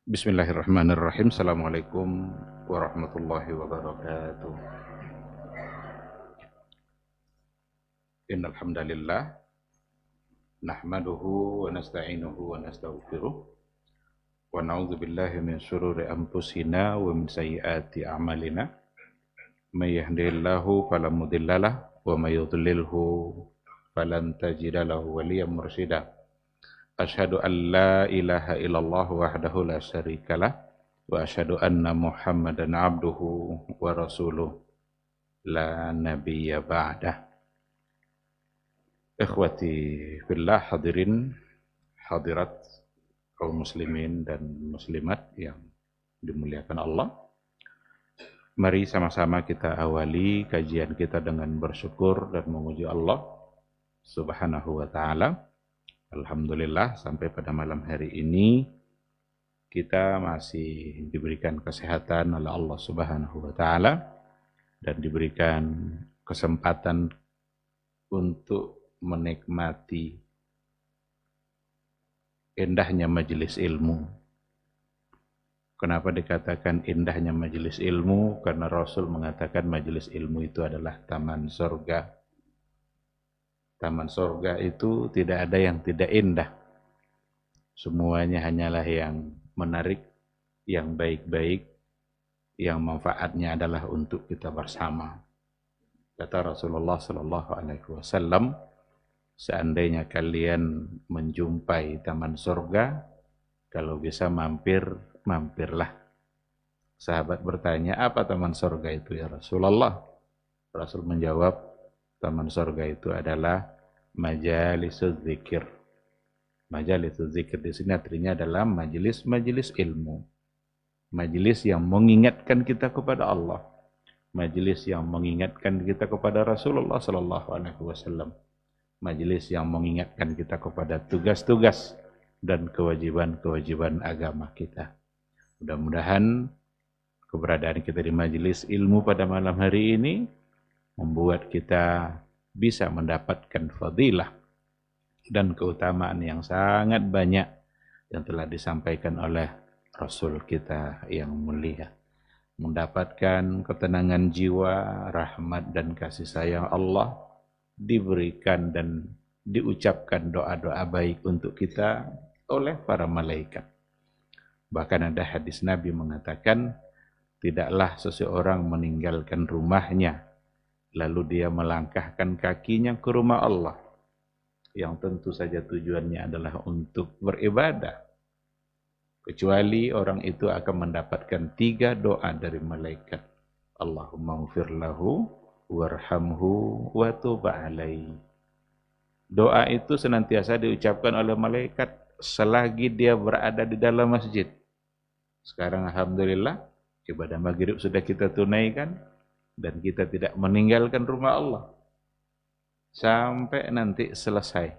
Bismillahirrahmanirrahim. Assalamualaikum warahmatullahi wabarakatuh. Innal hamdalillah nahmaduhu wa nasta'inuhu wa nastaghfiruh wa na'udzu billahi min shururi anfusina wa min sayyiati a'malina. May yahdihillahu fala mudhillalah wa may yudlilhu falan tajida lahu waliyyan mursyida. Asyhadu an la ilaha illallah wahdahu la syarikalah wa asyhadu anna Muhammadan abduhu wa rasuluh la nabiyya ba'dah. Ikhwati fillah, hadirin hadirat kaum muslimin dan muslimat yang dimuliakan Allah. Mari sama-sama kita awali kajian kita dengan bersyukur dan memuji Allah Subhanahu wa taala. Alhamdulillah sampai pada malam hari ini kita masih diberikan kesehatan oleh Allah Subhanahu wa taala dan diberikan kesempatan untuk menikmati indahnya majelis ilmu. Kenapa dikatakan indahnya majelis ilmu? Karena Rasul mengatakan majelis ilmu itu adalah taman surga. Taman surga itu tidak ada yang tidak indah. Semuanya hanyalah yang menarik, yang baik-baik, yang manfaatnya adalah untuk kita bersama. Kata Rasulullah sallallahu alaihi wasallam, seandainya kalian menjumpai taman surga, kalau bisa mampirlah. Sahabat bertanya, apa taman surga itu ya Rasulullah? Rasul menjawab, taman surga itu adalah majalisuz zikir. Majalisuz zikir di sini artinya adalah majelis-majelis ilmu. Majelis yang mengingatkan kita kepada Allah. Majelis yang mengingatkan kita kepada Rasulullah sallallahu alaihi wasallam. Majelis yang mengingatkan kita kepada tugas-tugas dan kewajiban-kewajiban agama kita. Mudah-mudahan keberadaan kita di majelis ilmu pada malam hari ini membuat kita bisa mendapatkan fadilah dan keutamaan yang sangat banyak yang telah disampaikan oleh Rasul kita yang mulia. Mendapatkan ketenangan jiwa, rahmat dan kasih sayang Allah, diberikan dan diucapkan doa-doa baik untuk kita oleh para malaikat. Bahkan ada hadis Nabi mengatakan, tidaklah seseorang meninggalkan rumahnya lalu dia melangkahkan kakinya ke rumah Allah, yang tentu saja tujuannya adalah untuk beribadah, kecuali orang itu akan mendapatkan 3 doa dari malaikat. Allahumma ighfir lahu warhamhu wa tub alaihi. Doa itu senantiasa diucapkan oleh malaikat selagi dia berada di dalam masjid. Sekarang alhamdulillah ibadah maghrib sudah kita tunaikan dan kita tidak meninggalkan rumah Allah sampai nanti selesai.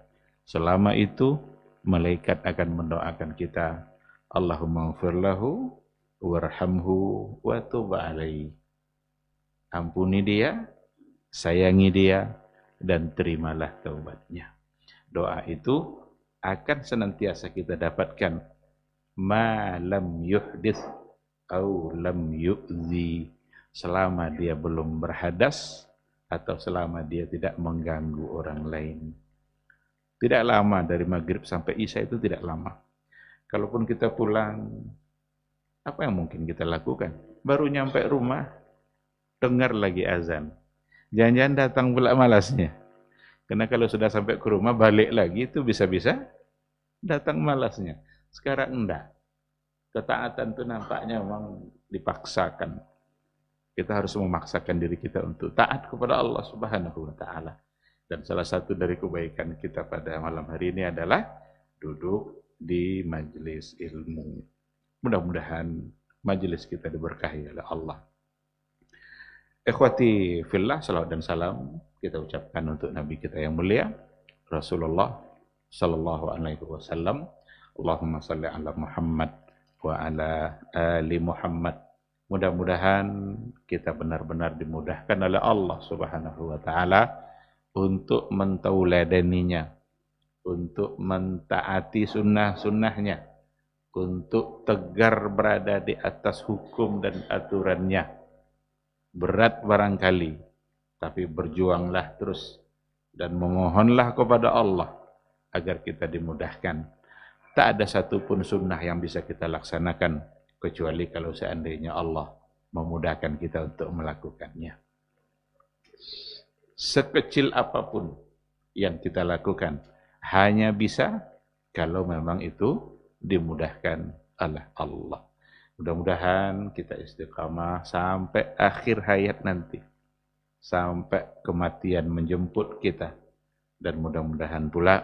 Selama itu malaikat akan mendoakan kita, Allahumma ighfir lahu warhamhu wa tub alaihi. Ampuni dia, sayangi dia, dan terimalah taubatnya. Doa itu akan senantiasa kita dapatkan ma lam yuhdits au lam yu'zi, selama dia belum berhadas atau selama dia tidak mengganggu orang lain. Tidak lama dari maghrib sampai isya, itu tidak lama. Kalaupun kita pulang, apa yang mungkin kita lakukan? Baru nyampe rumah, dengar lagi azan. Jangan-jangan datang pula malasnya. Karena kalau sudah sampai ke rumah, balik lagi, itu bisa-bisa datang malasnya. Sekarang enggak. Ketaatan itu nampaknya memang dipaksakan. Kita harus memaksakan diri kita untuk taat kepada Allah Subhanahu wa taala. Dan salah satu dari kebaikan kita pada malam hari ini adalah duduk di majelis ilmu. Mudah-mudahan majelis kita diberkahi oleh Allah. Ikhwati fillah, salawat dan salam kita ucapkan untuk Nabi kita yang mulia Rasulullah sallallahu alaihi wasallam. Allahumma shalli ala Muhammad wa ala ali Muhammad. Mudah-mudahan kita benar-benar dimudahkan oleh Allah Subhanahu wa taala untuk mentauladaninya, untuk mentaati sunnah-sunnahnya, untuk tegar berada di atas hukum dan aturannya. Berat barangkali, tapi berjuanglah terus dan memohonlah kepada Allah agar kita dimudahkan. Tak ada satupun sunnah yang bisa kita laksanakan kecuali kalau seandainya Allah memudahkan kita untuk melakukannya. Sekecil apapun yang kita lakukan hanya bisa kalau memang itu dimudahkan oleh Allah. Mudah-mudahan kita istiqamah sampai akhir hayat nanti, sampai kematian menjemput kita, dan mudah-mudahan pula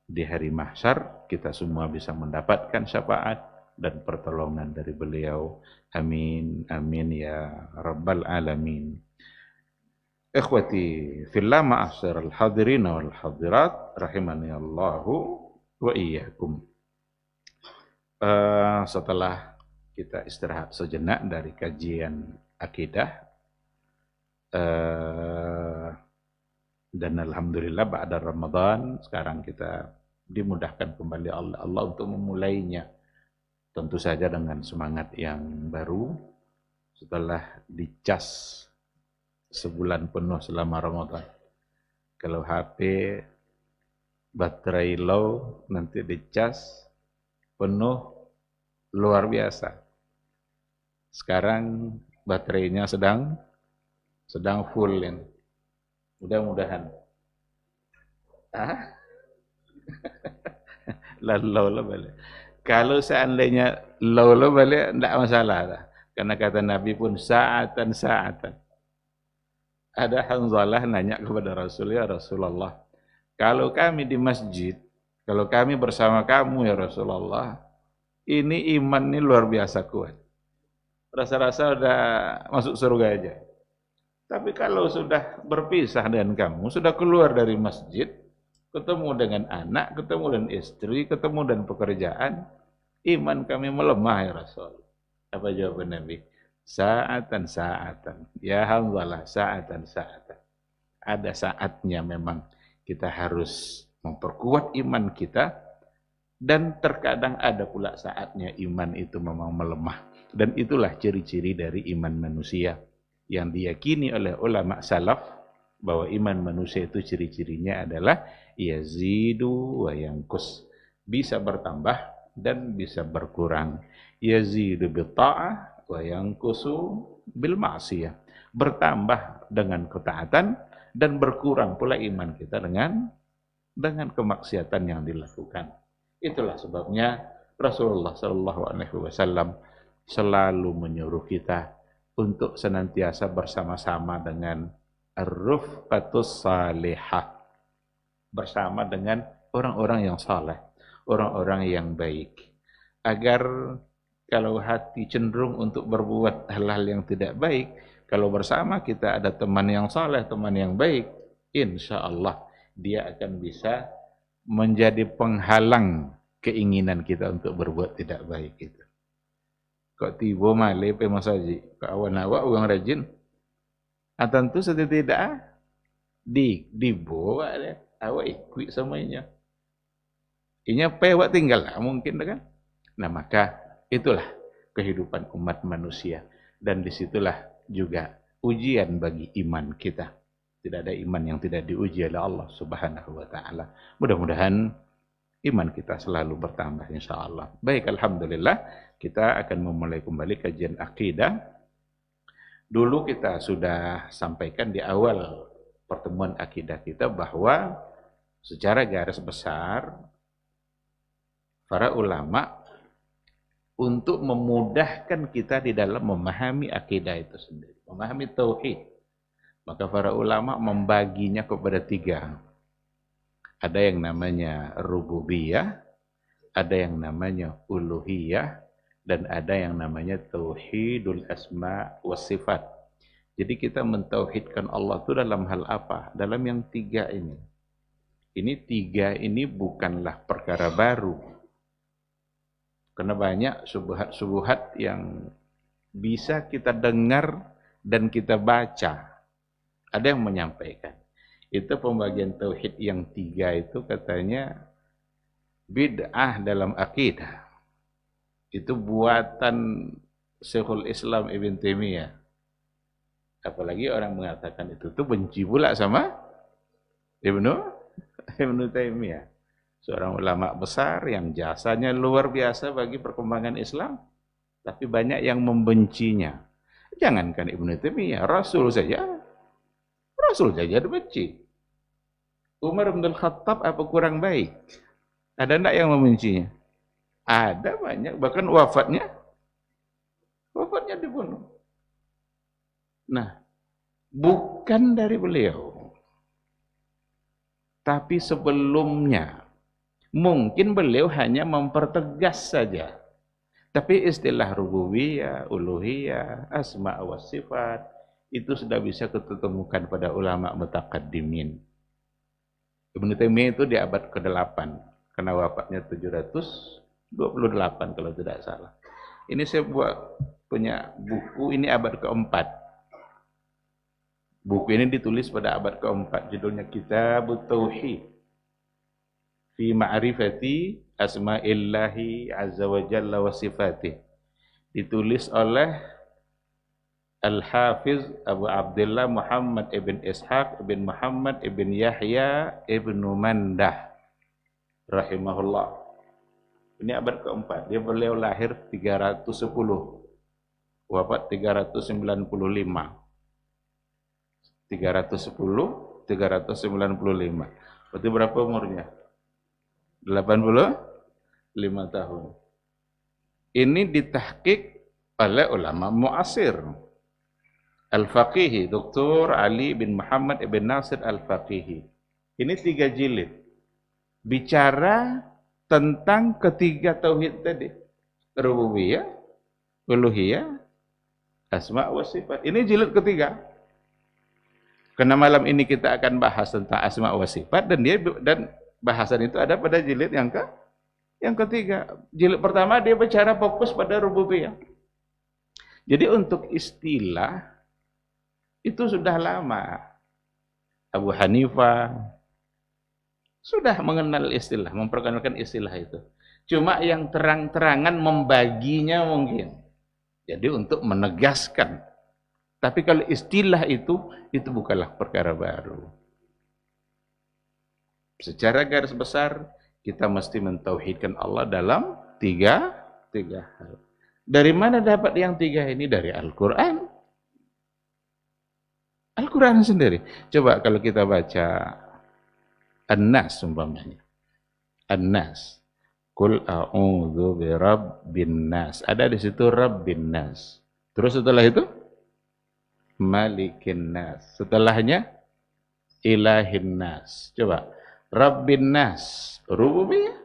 di hari mahsyar kita semua bisa mendapatkan syafaat dan pertolongan dari beliau. Amin, amin ya rabbal alamin. Ikhwati fillah, ma'asyiral hadirin wal hadirat, rahimani Allahu wa iyyakum. Setelah kita istirahat sejenak dari kajian akidah, dan alhamdulillah ba'da Ramadan sekarang kita dimudahkan kembali oleh Allah untuk memulainya, tentu saja dengan semangat yang baru setelah dicas sebulan penuh selama Ramadan. Kalau HP baterai low, nanti dicas penuh luar biasa. Sekarang baterainya sedang full ini. Mudah-mudahan. Low lah balik. Kalau seandainya low balik, tidak masalah lah. Karena kata Nabi pun sa'atan. Ada Hanzalah nanya kepada Rasul, ya Rasulullah, kalau kami di masjid, kalau kami bersama kamu ya Rasulullah, ini iman ini luar biasa kuat. Rasa-rasa udah masuk surga aja. Tapi kalau sudah berpisah dengan kamu, sudah keluar dari masjid, ketemu dengan anak, ketemu dengan istri, ketemu dengan pekerjaan, iman kami melemah ya Rasul. Apa jawaban Nabi? Sa'atan. Ya Hanzalah, sa'atan. Ada saatnya memang kita harus memperkuat iman kita, dan terkadang ada pula saatnya iman itu memang melemah. Dan itulah ciri-ciri dari iman manusia yang diyakini oleh ulama salaf, bahwa iman manusia itu ciri-cirinya adalah yazidu wa yanqus, bisa bertambah dan bisa berkurang. Yazidu bi ta'ah wa yanqusu bil ma'siyah, bertambah dengan ketaatan dan berkurang pula iman kita dengan kemaksiatan yang dilakukan. Itulah sebabnya Rasulullah SAW selalu menyuruh kita untuk senantiasa bersama-sama dengan ar-rufqatus salihah, bersama dengan orang-orang yang saleh, orang-orang yang baik, agar kalau hati cenderung untuk berbuat hal-hal yang tidak baik, kalau bersama kita ada teman yang saleh, teman yang baik, insya Allah dia akan bisa menjadi penghalang keinginan kita untuk berbuat tidak baik itu. Kok tiba malih pe masaji, kawan awak orang rajin, tentu setidak dibawa dia, awak ikut semuanya. Inya pe awak tinggal lah mungkin kan. Nah maka itulah kehidupan umat manusia, dan disitulah juga ujian bagi iman kita. Tidak ada iman yang tidak diuji oleh Allah Subhanahu wa taala. Mudah-mudahan iman kita selalu bertambah insyaallah. Baik, alhamdulillah kita akan memulai kembali kajian akidah. Dulu kita sudah sampaikan di awal pertemuan akidah kita bahwa secara garis besar para ulama untuk memudahkan kita di dalam memahami akidah itu sendiri, memahami tauhid, maka para ulama membaginya kepada 3. Ada yang namanya rububiyah, ada yang namanya uluhiyah, dan ada yang namanya tauhidul asma was sifat. Jadi kita mentauhidkan Allah itu dalam hal apa? Dalam yang 3 ini. Ini 3 ini bukanlah perkara baru. Karena banyak subuhat yang bisa kita dengar dan kita baca. Ada yang menyampaikan. Itu pembagian tauhid yang 3 itu katanya bid'ah dalam akidah. Itu buatan Syekhul Islam Ibn Taimiyah. Apalagi orang mengatakan itu tuh benci pula sama Ibnu Taimiyah. Seorang ulama besar yang jasanya luar biasa bagi perkembangan Islam, tapi banyak yang membencinya. Jangankan Ibnu Taimiyah, Rasul saja dibenci. Umar bin Khattab apa kurang baik? Ada enggak yang membencinya? Ada banyak, bahkan wafatnya dibunuh. Nah, bukan dari beliau, tapi sebelumnya. Mungkin beliau hanya mempertegas saja. Tapi istilah rububiyah, uluhiyah, asma wa sifat itu sudah bisa ketemukan pada ulama mutaqaddimin. Ibnu Taimiyah itu di abad ke-8, karena wafatnya 728 kalau tidak salah. Ini saya punya buku, ini abad ke-4. Buku ini ditulis pada abad ke-4, judulnya Kitabut Tauhid fi ma'rifati asma'illahi azza wa jalla wa sifatih. Ditulis oleh Al-Hafiz Abu Abdullah Muhammad ibn Ishaq ibn Muhammad ibn Yahya ibn Mandah rahimahullah. Ini abad ke-4. Beliau lahir 310, wafat 395. 395. Berarti berapa umurnya? 85 tahun. Ini ditahqiq oleh ulama muasir. Al-Faqihi, Dr. Ali bin Muhammad ibn Nasir Al-Faqihi. Ini 3 jilid. Bicara tentang ketiga tauhid tadi. Rububiyah, uluhiyah, asma wa sifat. Ini jilid ketiga. Karena malam ini kita akan bahas tentang asma wa sifat, dan bahasan itu ada pada jilid yang ketiga. Jilid pertama dia bicara fokus pada rububiyah. Jadi untuk istilah itu sudah lama. Abu Hanifah sudah mengenal istilah, memperkenalkan istilah itu. Cuma yang terang-terangan membaginya mungkin. Jadi untuk menegaskan. Tapi kalau istilah itu bukanlah perkara baru. Secara garis besar, kita mesti mentauhidkan Allah dalam tiga hal. Dari mana dapat yang 3 ini? Dari Al-Quran. Al-Quran sendiri. Coba kalau kita baca An-Nas umpamanya. An-Nas. Qul a'udzu birabbin nas. Ada di situ Rabbin nas. Terus setelah itu Malikin nas. Setelahnya Ilahin nas. Coba Rabbin nas, rububiyah.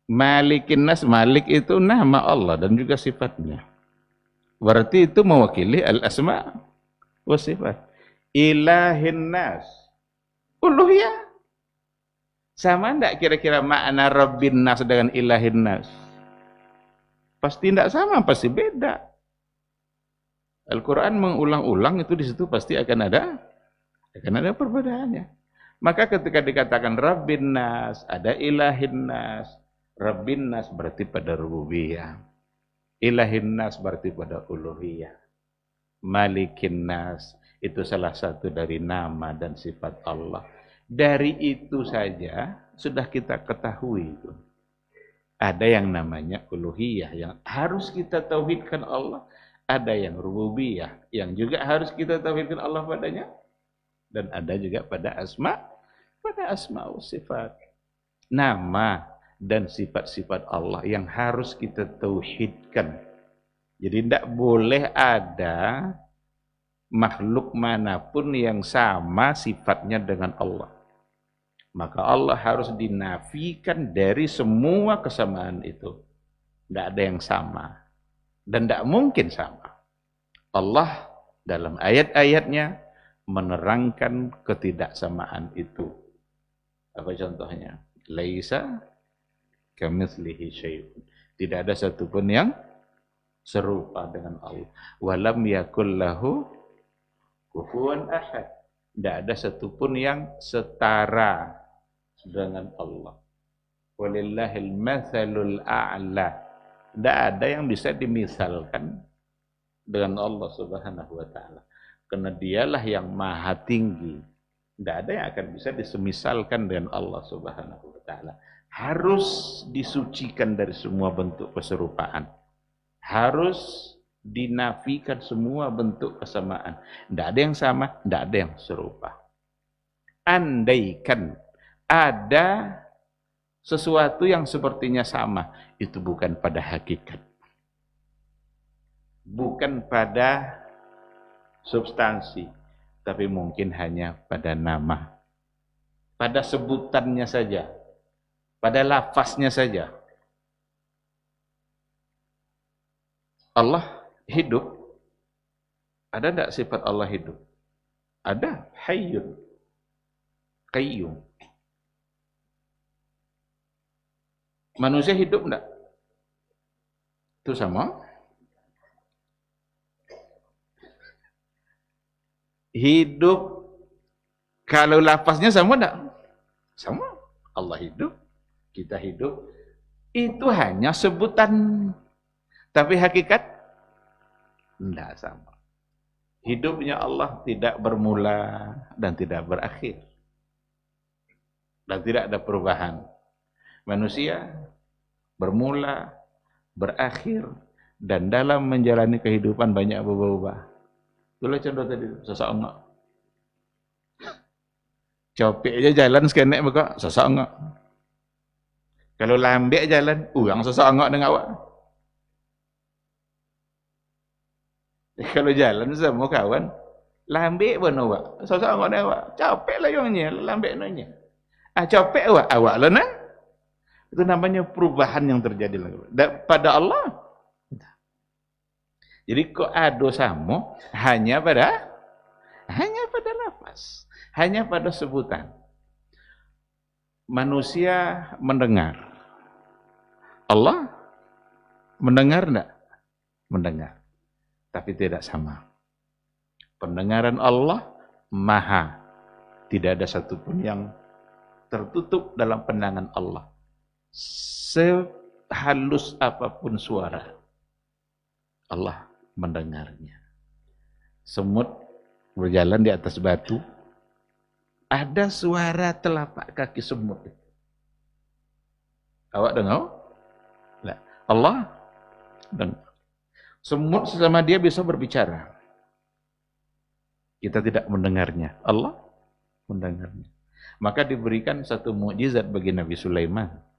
Malikin nas, Malik itu nama Allah dan juga sifatnya. Berarti itu mewakili al-asma wa sifat. Ilahin nas, uluhiyah. Sama enggak kira-kira makna Rabbin nas dengan ilahin nas? Pasti enggak sama, pasti beda. Al-Quran mengulang-ulang itu di situ pasti akan ada perbedaannya. Maka ketika dikatakan Rabbin nas, ada ilahin nas. Rabbin nas berarti pada rububiyah. Ilahin nas berarti pada uluhiyah. Malikin nas itu salah satu dari nama dan sifat Allah. Dari itu saja sudah kita ketahui itu. Ada yang namanya uluhiyah yang harus kita tauhidkan Allah. Ada yang rububiyah yang juga harus kita tauhidkan Allah padanya. Dan ada juga pada asma wa sifat. Nama dan sifat-sifat Allah yang harus kita tauhidkan. Jadi tidak boleh ada makhluk manapun yang sama sifatnya dengan Allah. Maka Allah harus dinafikan dari semua kesamaan itu. Tidak ada yang sama. Dan tidak mungkin sama. Allah dalam ayat-ayatnya menerangkan ketidaksamaan itu. Apa contohnya? Laisa kamitslihi syai'un. Tidak ada satupun yang serupa dengan Allah. Walam yakul lahu kufuwan ahad. Tidak ada satupun yang setara dengan Allah. Walillahil matsalul a'la. Tidak ada yang bisa dimisalkan dengan Allah Subhanahu wa taala. Karena dialah yang maha tinggi. Tidak ada yang akan bisa disemisalkan dengan Allah Subhanahu wa taala. Harus disucikan dari semua bentuk keserupaan. Harus dinafikan semua bentuk kesamaan. Tidak ada yang sama, tidak ada yang serupa. Andaikan ada sesuatu yang sepertinya sama, itu bukan pada hakikat. Bukan pada substansi, tapi mungkin hanya pada nama. Pada sebutannya saja. Pada lafaznya saja. Allah hidup. Ada tidak sifat Allah hidup? Ada. Hayyun. Qayyum. Manusia hidup enggak? Itu sama? Hidup. Kalau lafaznya sama enggak? Sama. Allah hidup, kita hidup. Itu hanya sebutan. Tapi hakikat enggak sama. Hidupnya Allah tidak bermula dan tidak berakhir. Dan tidak ada perubahan. Manusia bermula, berakhir, dan dalam menjalani kehidupan banyak berubah-ubah. Itulah contoh tadi, sesak enggak. Copik aja jalan sekenek maka sesak enggak. Kalau lambek jalan, yang sesak enggak dengan awak. Kalau jalan sama kawan, lambek pun awak, sesak enggak dengan awak. Copik lah yangnya, lambek nanya. Copik awak lah nah. Itu namanya perubahan yang terjadi pada Allah. Jadi kok ado samo hanya pada lafaz, hanya pada sebutan. Manusia mendengar. Allah mendengar enggak? Mendengar. Tapi tidak sama. Pendengaran Allah maha. Tidak ada satupun yang tertutup dalam pandangan Allah. Sehalus apapun suara, Allah mendengarnya. Semut berjalan di atas batu, ada suara telapak kaki semut. Awak dengar? Nah, Allah dengar. Semut sesama dia bisa berbicara. Kita tidak mendengarnya. Allah mendengarnya. Maka diberikan satu mukjizat bagi Nabi Sulaiman.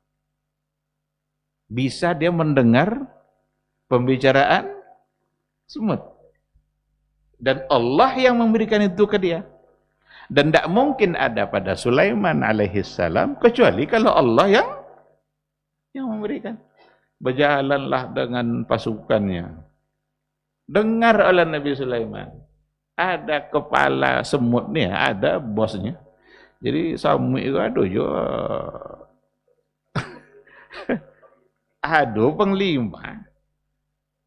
Bisa dia mendengar pembicaraan semut. Dan Allah yang memberikan itu ke dia. Dan tidak mungkin ada pada Sulaiman alaihissalam kecuali kalau Allah yang memberikan. Berjalanlah dengan pasukannya. Dengar oleh Nabi Sulaiman. Ada kepala semut nih, ada bosnya. Jadi samui itu ada juga. Aduh penglima.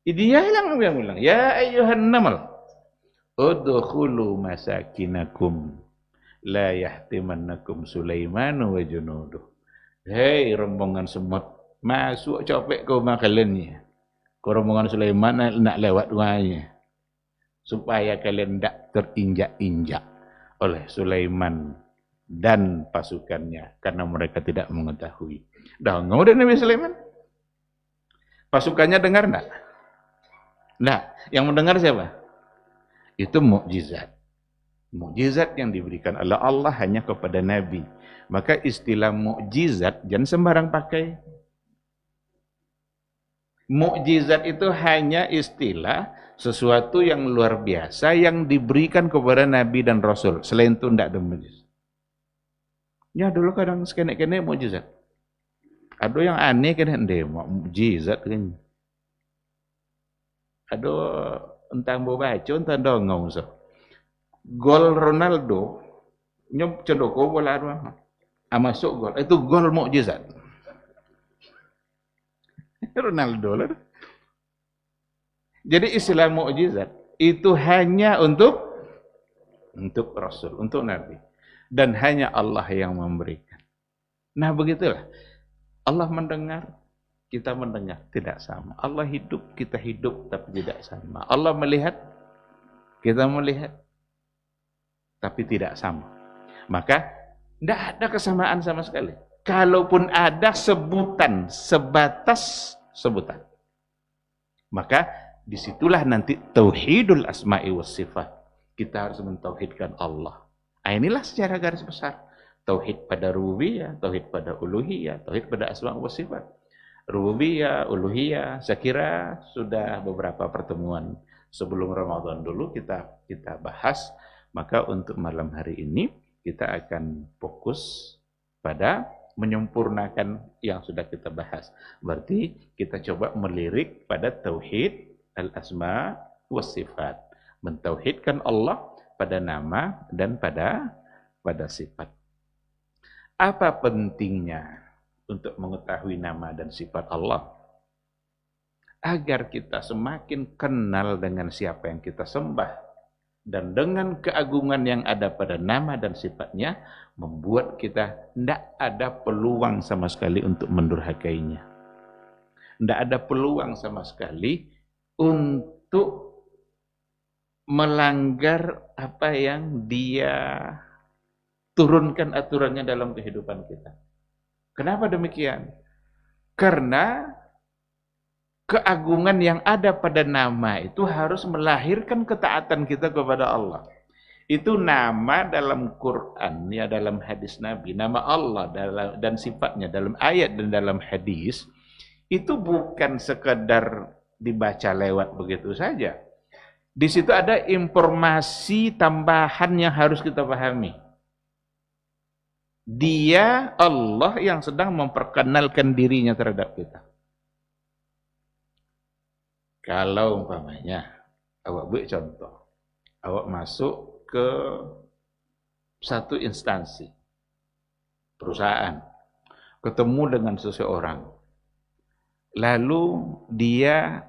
Dia yang ulang. Ya ayyuhan namal. Udkhulu masakinakum. La yahtimannakum Sulaimanu wa junuduh. Hei rombongan semut. Masuk copek ke rumah kalian ni. Ke rombongan Sulaiman nak lewat rumahnya. Supaya kalian tidak terinjak-injak oleh Sulaiman dan pasukannya. Karena mereka tidak mengetahui. Dah ngau Nabi Sulaiman? Pasukannya dengar enggak? Nah, yang mendengar siapa? Itu mukjizat. Mukjizat yang diberikan oleh Allah hanya kepada Nabi. Maka istilah mukjizat jangan sembarang pakai. Mukjizat itu hanya istilah sesuatu yang luar biasa yang diberikan kepada Nabi dan Rasul. Selain itu tidak ada mukjizat. Ya dulu kadang sekenek-kenek mukjizat. Ada yang aneh kan ende mukjizat kan. Ada entang baca entang dongong so. Gol Ronaldo nyop cendoko bola masuk gol. Itu gol mukjizat. Ronaldo lah. Jadi istilah mukjizat itu hanya untuk Rasul, untuk Nabi. Dan hanya Allah yang memberikan. Nah begitulah. Allah mendengar, kita mendengar, tidak sama. Allah hidup, kita hidup, tapi tidak sama. Allah melihat, kita melihat, tapi tidak sama. Maka tidak ada kesamaan sama sekali. Kalaupun ada sebutan, sebatas sebutan. Maka disitulah nanti tauhidul asma'i was sifat. Kita harus mentauhidkan Allah. Nah, inilah secara garis besar. Tauhid pada rububiyah, tauhid pada uluhiyah, tauhid pada asma' was sifat. Rububiyah, uluhiyah, saya kira sudah beberapa pertemuan sebelum Ramadan dulu kita bahas. Maka untuk malam hari ini kita akan fokus pada menyempurnakan yang sudah kita bahas. Berarti kita coba melirik pada tauhid al-asma was sifat. Mentauhidkan Allah pada nama dan pada sifat. Apa pentingnya untuk mengetahui nama dan sifat Allah? Agar kita semakin kenal dengan siapa yang kita sembah. Dan dengan keagungan yang ada pada nama dan sifatnya, membuat kita tidak ada peluang sama sekali untuk mendurhakainya. Tidak ada peluang sama sekali untuk melanggar apa yang dia turunkan aturannya dalam kehidupan kita. Kenapa demikian? Karena keagungan yang ada pada nama itu harus melahirkan ketaatan kita kepada Allah. Itu nama dalam Quran, ya dalam hadis Nabi, nama Allah dan sifatnya dalam ayat dan dalam hadis, itu bukan sekedar dibaca lewat begitu saja. Di situ ada informasi tambahan yang harus kita pahami. Dia Allah yang sedang memperkenalkan dirinya terhadap kita. Kalau umpamanya, awak buat contoh, awak masuk ke satu instansi, perusahaan, ketemu dengan seseorang, lalu dia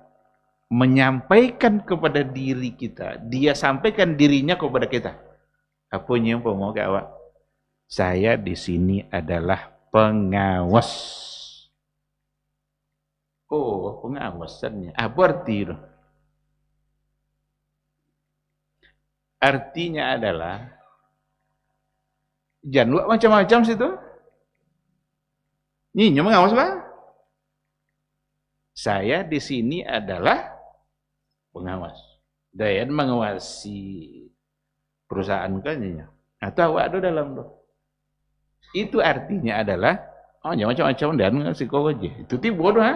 menyampaikan kepada diri kita, dia sampaikan dirinya kepada kita. Apa yang mau ke awak? Saya di sini adalah pengawas. Oh, pengawasannya. Apa arti itu? Artinya adalah jangan lupa macam-macam situ. Nyinya mengawas apa? Saya di sini adalah pengawas. Dayan mengawasi perusahaan kan nyinya. Atau awak ada dalam tu. Itu artinya adalah jangan macam-macam dan ngasih kau aja. Itu tiba tu ha.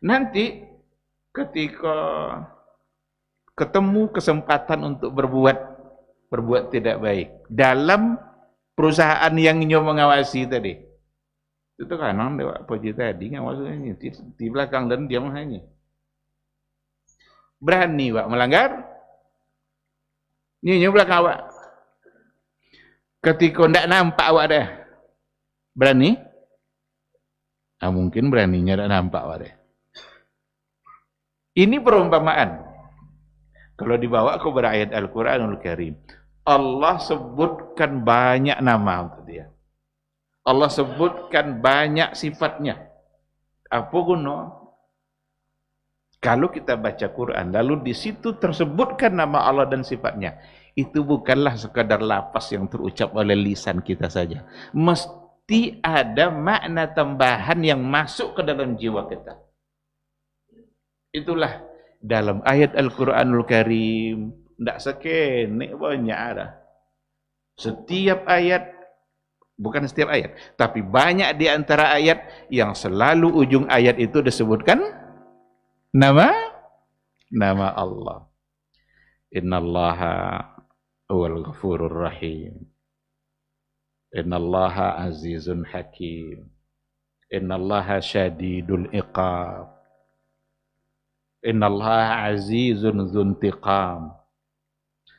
Nanti ketika ketemu kesempatan untuk berbuat tidak baik dalam perusahaan yang nyo mengawasi tadi, itu kanan dewa puji tadi ngawasnya di belakang dan diam hanya berani wak melanggar nyo belakang awak ketika ndak nampak awak dah berani mungkin beraninya ndak nampak awak dah. Ini perumpamaan. Kalau dibawa kepada ayat Al-Quranul Karim, Allah sebutkan banyak nama untuk dia. Allah sebutkan banyak sifatnya. Apa guna? Kalau kita baca Quran, lalu di situ tersebutkan nama Allah dan sifatnya, itu bukanlah sekadar lafaz yang terucap oleh lisan kita saja. Mesti ada makna tambahan yang masuk ke dalam jiwa kita. Itulah dalam ayat Al-Quranul Karim. Tidak sekenek banyak ada. Setiap ayat, bukan setiap ayat, tapi banyak di antara ayat yang selalu ujung ayat itu disebutkan nama Allah. Innallaha huwal ghafurur rahim. Innallaha azizun hakim. Innallaha syadidul iqab. Innallaha azizun dzuntiqam.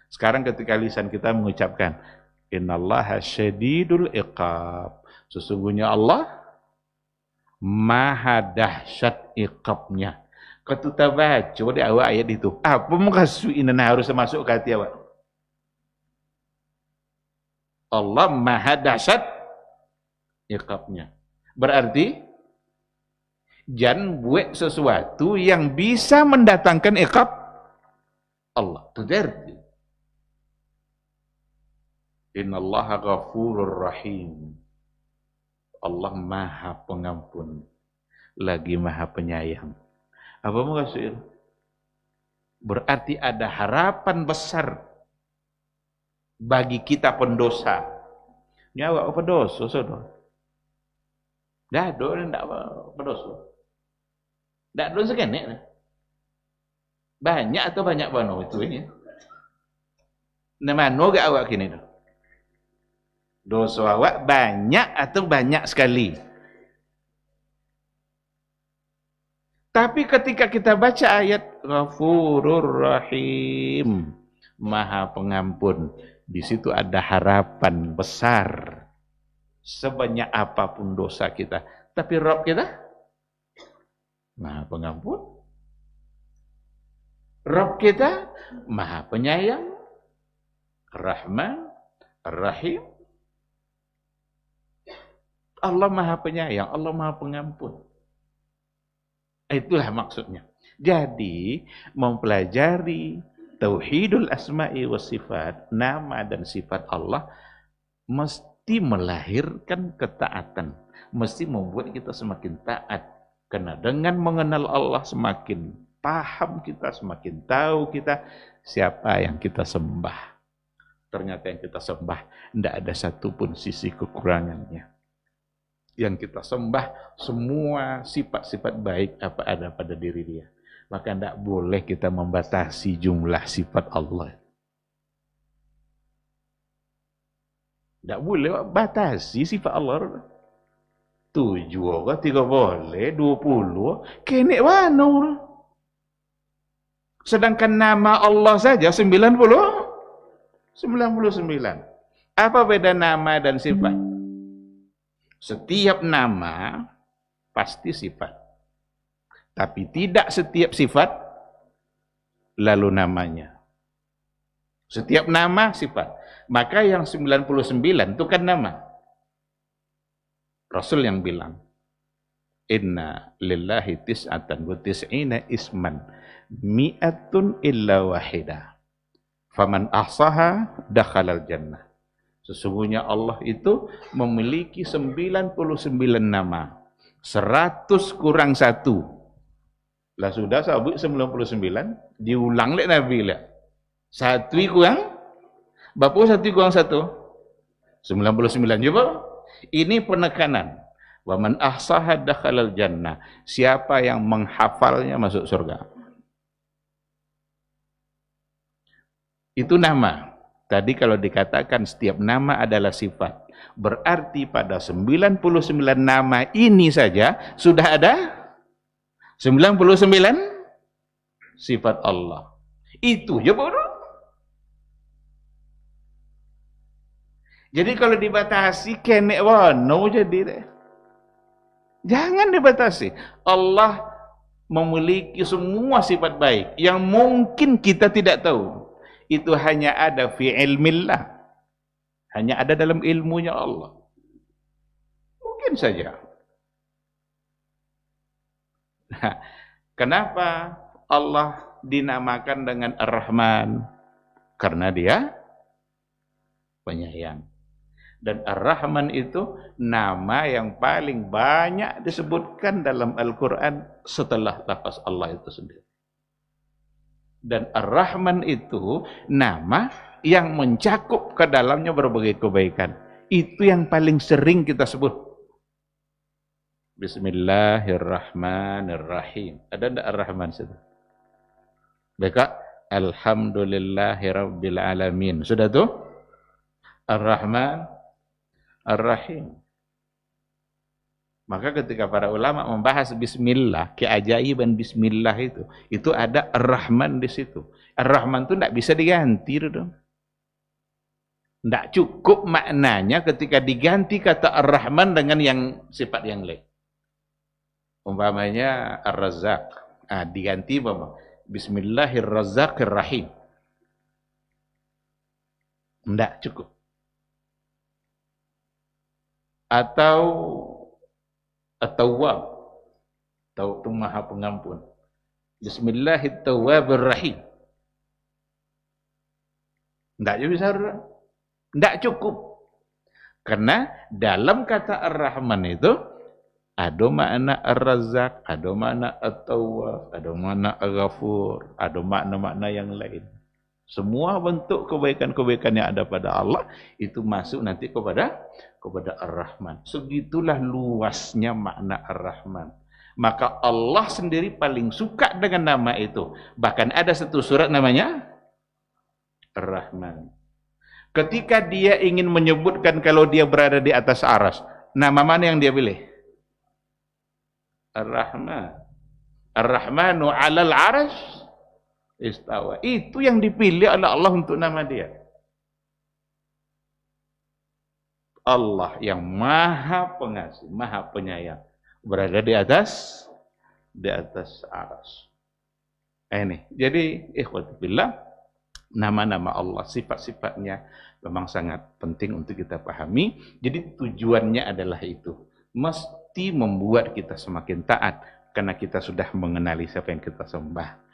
Sekarang ketika lisan kita mengucapkan innallaha syadidul iqab, sesungguhnya Allah maha dahsyat iqabnya. Ketika baca di awal ayat itu, apa mengasuhin harus masuk ke hati awak? Allah maha dahsyat iqabnya. Berarti jangan buat sesuatu yang bisa mendatangkan iqab Allah. Itu berarti innallaha ghafurur rahim. Allah Maha Pengampun, lagi Maha Penyayang. Apa maksudnya? Berarti ada harapan besar bagi kita pendosa. Nyawa pendosa, saudara. Dah do ndak pendosa. Ndak do sekene. Banyak atau banyak bano itu ini. Nama no gak awak kini tu. Dosa awak banyak atau banyak sekali. Tapi ketika kita baca ayat Ghafurur Rahim, Maha Pengampun, di situ ada harapan besar. Sebanyak apapun dosa kita, tapi Rabb kita Maha Pengampun. Rabb kita Maha Penyayang, Rahman, Rahim. Allah Maha Penyayang, Allah Maha Pengampun. Itulah maksudnya. Jadi, mempelajari Tauhidul Asma'i wa Sifat, nama dan sifat Allah, mesti melahirkan ketaatan. Mesti membuat kita semakin taat. Karena dengan mengenal Allah, semakin paham kita, semakin tahu kita siapa yang kita sembah. Ternyata yang kita sembah, tidak ada satupun sisi kekurangannya. Yang kita sembah semua sifat-sifat baik apa ada pada diri dia. Maka tidak boleh kita membatasi jumlah sifat Allah. Tidak boleh batasi sifat Allah. 7 ke 3 boleh, 20, kenek mana? Sedangkan nama Allah saja 99. Apa beda nama dan sifat? Setiap nama pasti sifat. Tapi tidak setiap sifat lalu namanya. Setiap nama sifat. Maka yang 99 itu kan nama. Rasul yang bilang, Inna lillahi tis'atan wa tis'ina isman mi'atun illa wahidah. Faman ahsaha dakhalal jannah. Sesungguhnya Allah itu memiliki 99 nama. 100 kurang 1. Lah sudah sabut 99, diulang lek Nabi lah. 1 kurang, berapa 1 kurang 1? 99 juga. Ini penekanan. Wa man ahsaha dakhalal jannah. Siapa yang menghafalnya masuk surga. Itu nama. Tadi kalau dikatakan setiap nama adalah sifat, berarti pada 99 nama ini saja sudah ada 99 sifat Allah. Itu je baru. Jadi kalau dibatasi kenek wano jadi deh. Jangan dibatasi. Allah memiliki semua sifat baik yang mungkin kita tidak tahu. Itu hanya ada fi ilmillah. Hanya ada dalam ilmunya Allah. Mungkin saja. Nah, kenapa Allah dinamakan dengan Ar-Rahman? Karena dia penyayang. Dan Ar-Rahman itu nama yang paling banyak disebutkan dalam Al-Quran setelah lafaz Allah itu sendiri. Dan Ar-Rahman itu nama yang mencakup ke dalamnya berbagai kebaikan. Itu yang paling sering kita sebut. Bismillahirrahmanirrahim. Ada enggak Ar-Rahman situ? Baik, Alhamdulillahirabbil alamin. Sudah tuh? Ar-Rahman Ar-Rahim. Maka ketika para ulama membahas bismillah, keajaiban bismillah itu ada Ar-Rahman di situ. Ar-Rahman itu tidak bisa diganti dong. Tidak cukup maknanya ketika diganti kata Ar-Rahman dengan yang sifat yang lain. Umpamanya Ar-Razzaq. Diganti Bismillahirrazzaqirrahim. Tidak cukup. atau At-Tawwab, itu Maha Pengampun. Bismillahirrahmanirrahim. Enggak bisa, enggak cukup. Karena dalam kata Ar-Rahman itu ada makna Ar-Razzaq, ada makna At-Tawwab, ada makna Ar-Ghafur, ada makna-makna yang lain. Semua bentuk kebaikan-kebaikan yang ada pada Allah itu masuk nanti kepada Ar-Rahman. Segitulah luasnya makna Ar-Rahman. Maka Allah sendiri paling suka dengan nama itu. Bahkan ada satu surat namanya Ar-Rahman. Ketika dia ingin menyebutkan kalau dia berada di atas aras, nama mana yang dia pilih? Ar-Rahman. Ar-Rahmanu 'alal 'arsy istawa. Itu yang dipilih oleh Allah untuk nama dia. Allah yang Maha Pengasih, Maha Penyayang, berada di atas aras. Ini. Jadi ikhwati billah, nama-nama Allah, sifat-sifatnya memang sangat penting untuk kita pahami. Jadi tujuannya adalah itu. Mesti membuat kita semakin taat karena kita sudah mengenali siapa yang kita sembah.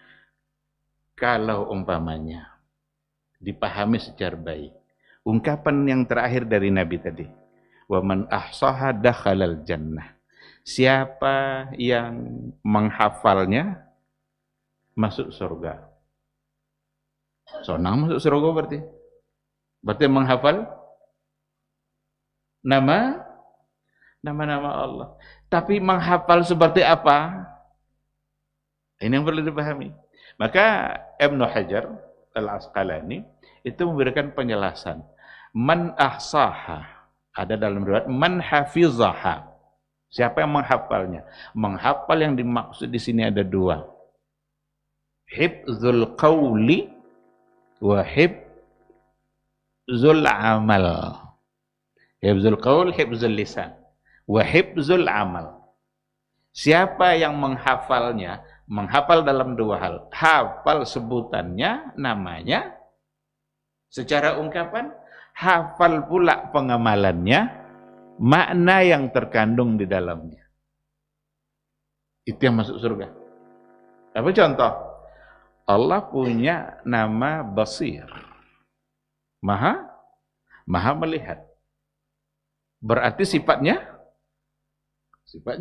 Kalau umpamanya dipahami secara baik, ungkapan yang terakhir dari Nabi tadi, wa man ahsaha dakhalal jannah. Siapa yang menghafalnya masuk surga. Sonang masuk surga berarti. Berarti menghafal nama-nama Allah. Tapi menghafal seperti apa? Ini yang perlu dipahami. Maka Ibnu Hajar Al-Asqalani itu memberikan penjelasan. Man ahsaha, ada dalam riwayat man hafizaha. Siapa yang menghafalnya? Menghafal yang dimaksud di sini ada dua. Hifzul qawli wa hifzul amal. Hifzul qawl, hifzul lisan, wa hifzul amal. Siapa yang menghafalnya, menghafal dalam dua hal. Hafal sebutannya, namanya, secara ungkapan, hafal pula pengamalannya, makna yang terkandung di dalamnya. Itu yang masuk surga. Apa contoh? Allah punya nama Basir. Maha melihat. Berarti sifatnya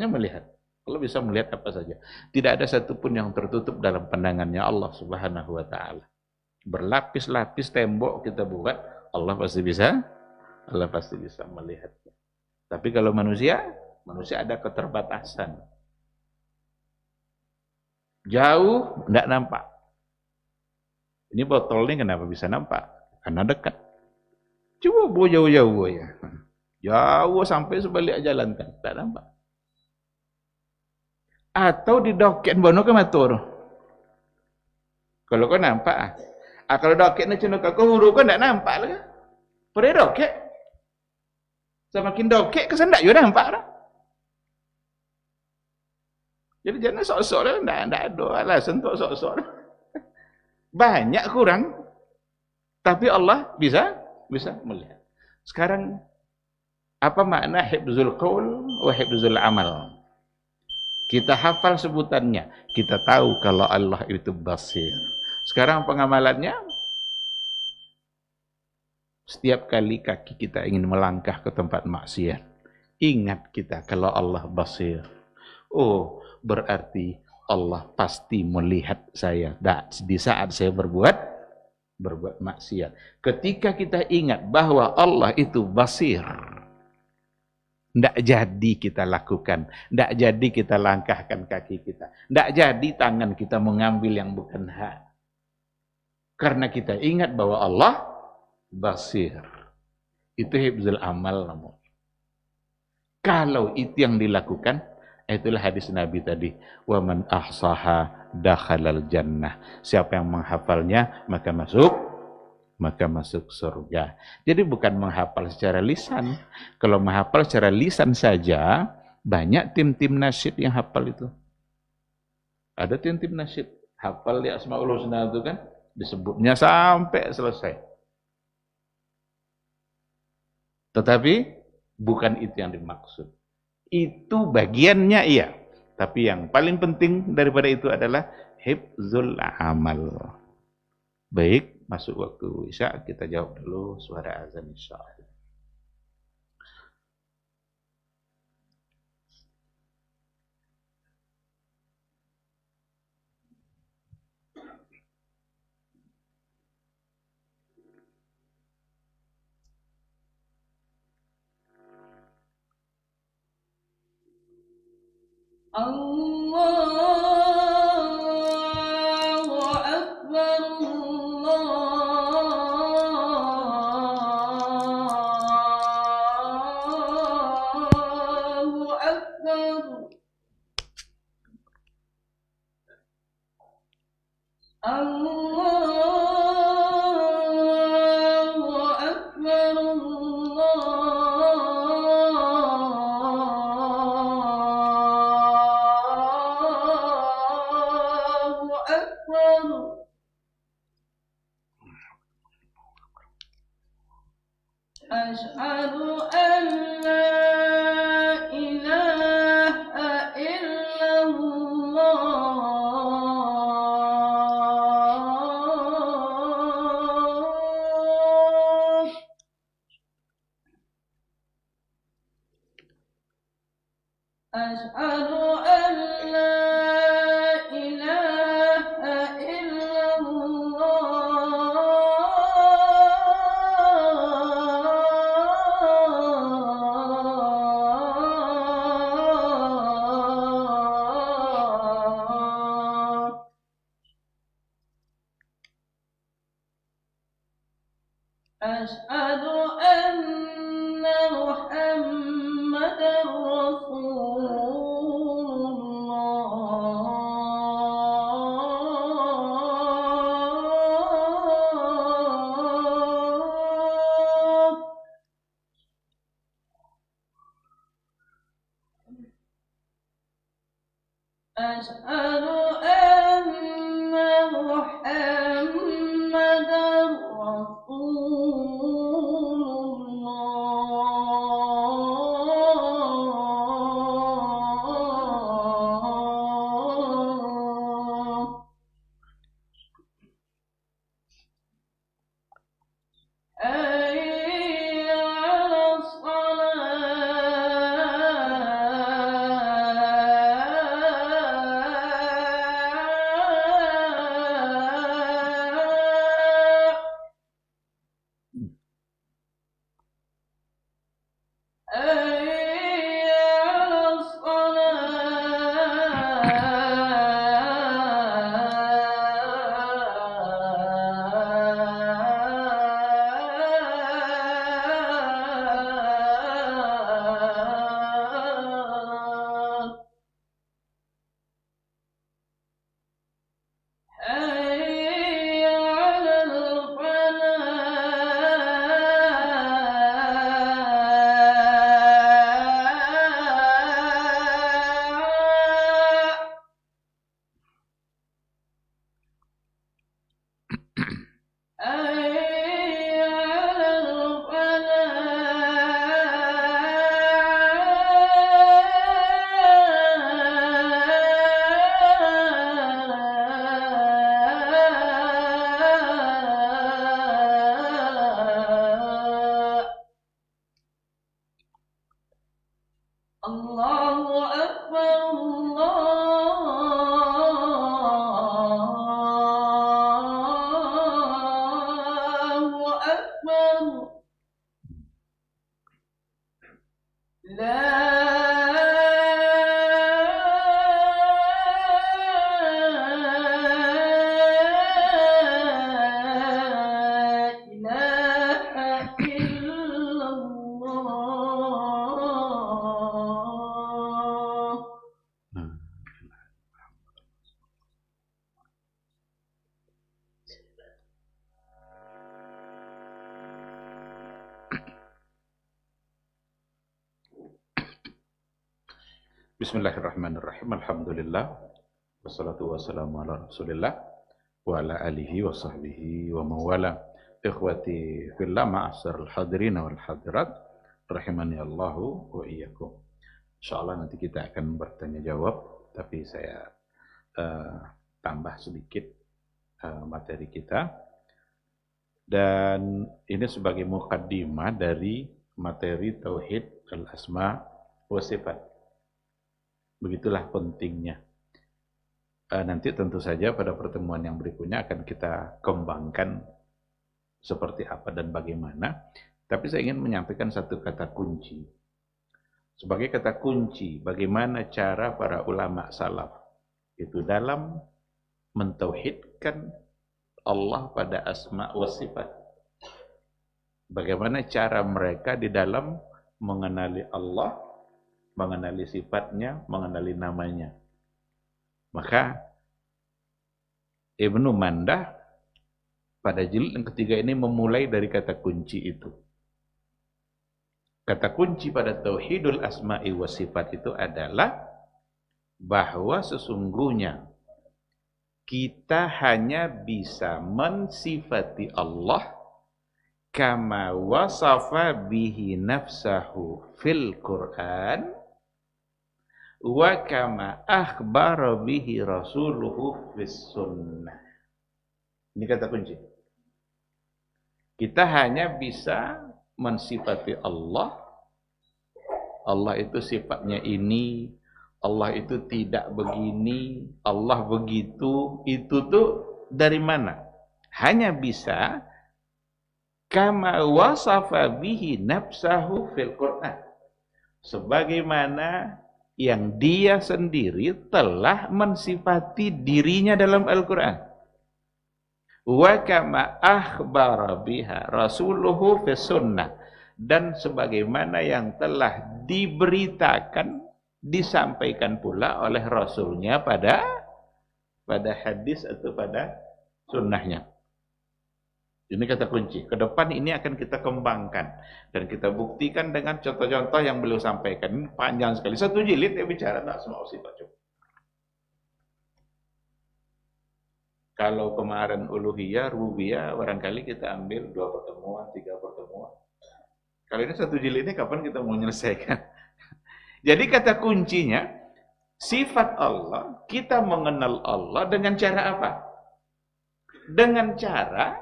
melihat. Allah bisa melihat apa saja. Tidak ada satupun yang tertutup dalam pandangannya Allah Subhanahu wa taala. Berlapis-lapis tembok kita buat, Allah pasti bisa melihatnya. Tapi kalau manusia ada keterbatasan. Jauh enggak nampak. Ini botol ini kenapa bisa nampak? Karena dekat. Coba bawa jauh-jauh ya. Jauh sampai sebalik jalan kan, tak nampak. Atau di doket bono ke matur. Kalau kau nampak, kalau doket ni cina kau huruf kau tak nampak lah. Pada doket, semakin doket kesendak juga nampak lah. Jadi jangan sok-sok lah, tak ada alasan untuk sok-sok lah. Banyak kurang, tapi Allah bisa melihat. Sekarang apa makna hifzul qaul wa hifzul amal? Kita hafal sebutannya, kita tahu kalau Allah itu basir. Sekarang pengamalannya, setiap kali kaki kita ingin melangkah ke tempat maksiat, ingat kita kalau Allah basir. Oh, berarti Allah pasti melihat saya di saat saya berbuat maksiat. Ketika kita ingat bahwa Allah itu basir, tidak jadi kita lakukan, tidak jadi kita langkahkan kaki kita, tidak jadi tangan kita mengambil yang bukan hak. Karena kita ingat bahwa Allah basir. Itu hifzul amal namun. Kalau itu yang dilakukan, itulah hadis Nabi tadi, wa man ahsaha dakhalal jannah. Siapa yang menghafalnya maka masuk surga. Jadi bukan menghafal secara lisan. Kalau menghafal secara lisan saja, banyak tim-tim nasyid yang hafal itu. Ada tim-tim nasyid hafal di Asmaul Husna itu kan, disebutnya sampai selesai. Tetapi Bukan itu yang dimaksud. Itu bagiannya iya. Tapi yang paling penting daripada itu adalah hifzul amal. Baik, masuk waktu Isya, kita jawab dulu suara azan insyaallah. Allahu Akbar, Allahu Akbar, Allahu Akbar, Allahu Akbar. Asyhadu an la ilaha illallah. Asyhadu an la ilaha illallah. Asyhadu anna Muhammadar Rasulullah. Asyhadu anna Muhammadar Rasulullah. Hayya 'alas salah. Hayya 'alas salah. Hayya 'alal falah. Hayya 'alal falah. Allahu Akbar, Allahu Akbar. La ilaha illallah. Bismillahirrahmanirrahim. Alhamdulillah. Wassalatu wassalamu ala Rasulillah wa ala alihi wa sahbihi wa mawala. Ikhwati fillah, ma'asyiral hadirin wal hadirat. rahimani Allahu wa iyyakum. Insyaallah nanti kita akan bertanya jawab, tapi saya tambah sedikit materi kita. Dan ini sebagai muqaddimah dari materi tauhid al-asma wa sifat. Begitulah pentingnya. Nanti tentu saja pada pertemuan yang berikutnya akan kita kembangkan seperti apa dan bagaimana. Tapi saya ingin menyampaikan satu kata kunci. Sebagai kata kunci, bagaimana cara para ulama salaf itu dalam mentauhidkan Allah pada asma wa sifat. Bagaimana cara mereka di dalam mengenali Allah, mengenali sifatnya, mengenali namanya. Maka Ibnu Mandah pada jilid yang ketiga ini memulai dari kata kunci itu. Kata kunci pada tauhidul asma'i wa sifat itu adalah bahwa sesungguhnya kita hanya bisa mensifati Allah kama wasafa bihi nafsahu fil Qur'an wa kama akhbara bihi rasuluhu fis sunnah. Ini kata kunci. Kita hanya bisa mensifati Allah. Allah itu sifatnya ini, Allah itu tidak begini, Allah begitu. Itu tuh dari mana? Hanya bisa kama wasafa bihi nafsahu fil Qur'an. Sebagaimana yang dia sendiri telah mensifati dirinya dalam Al-Quran. Wa kama akhbara biha rasuluhu fis sunnah, dan sebagaimana yang telah diberitakan, disampaikan pula oleh rasulnya pada hadis atau pada sunnahnya. Ini kata kunci. Ke depan ini akan kita kembangkan dan kita buktikan dengan contoh-contoh yang beliau sampaikan. Ini panjang sekali. Satu jilid dia bicara tak semua sifat. Kalau kemarin uluhiyah, rububiyah, barangkali kita ambil 2 pertemuan, 3 pertemuan. Kalau ini satu jilid ini kapan kita mau menyelesaikan? Jadi kata kuncinya, sifat Allah, kita mengenal Allah dengan cara apa? Dengan cara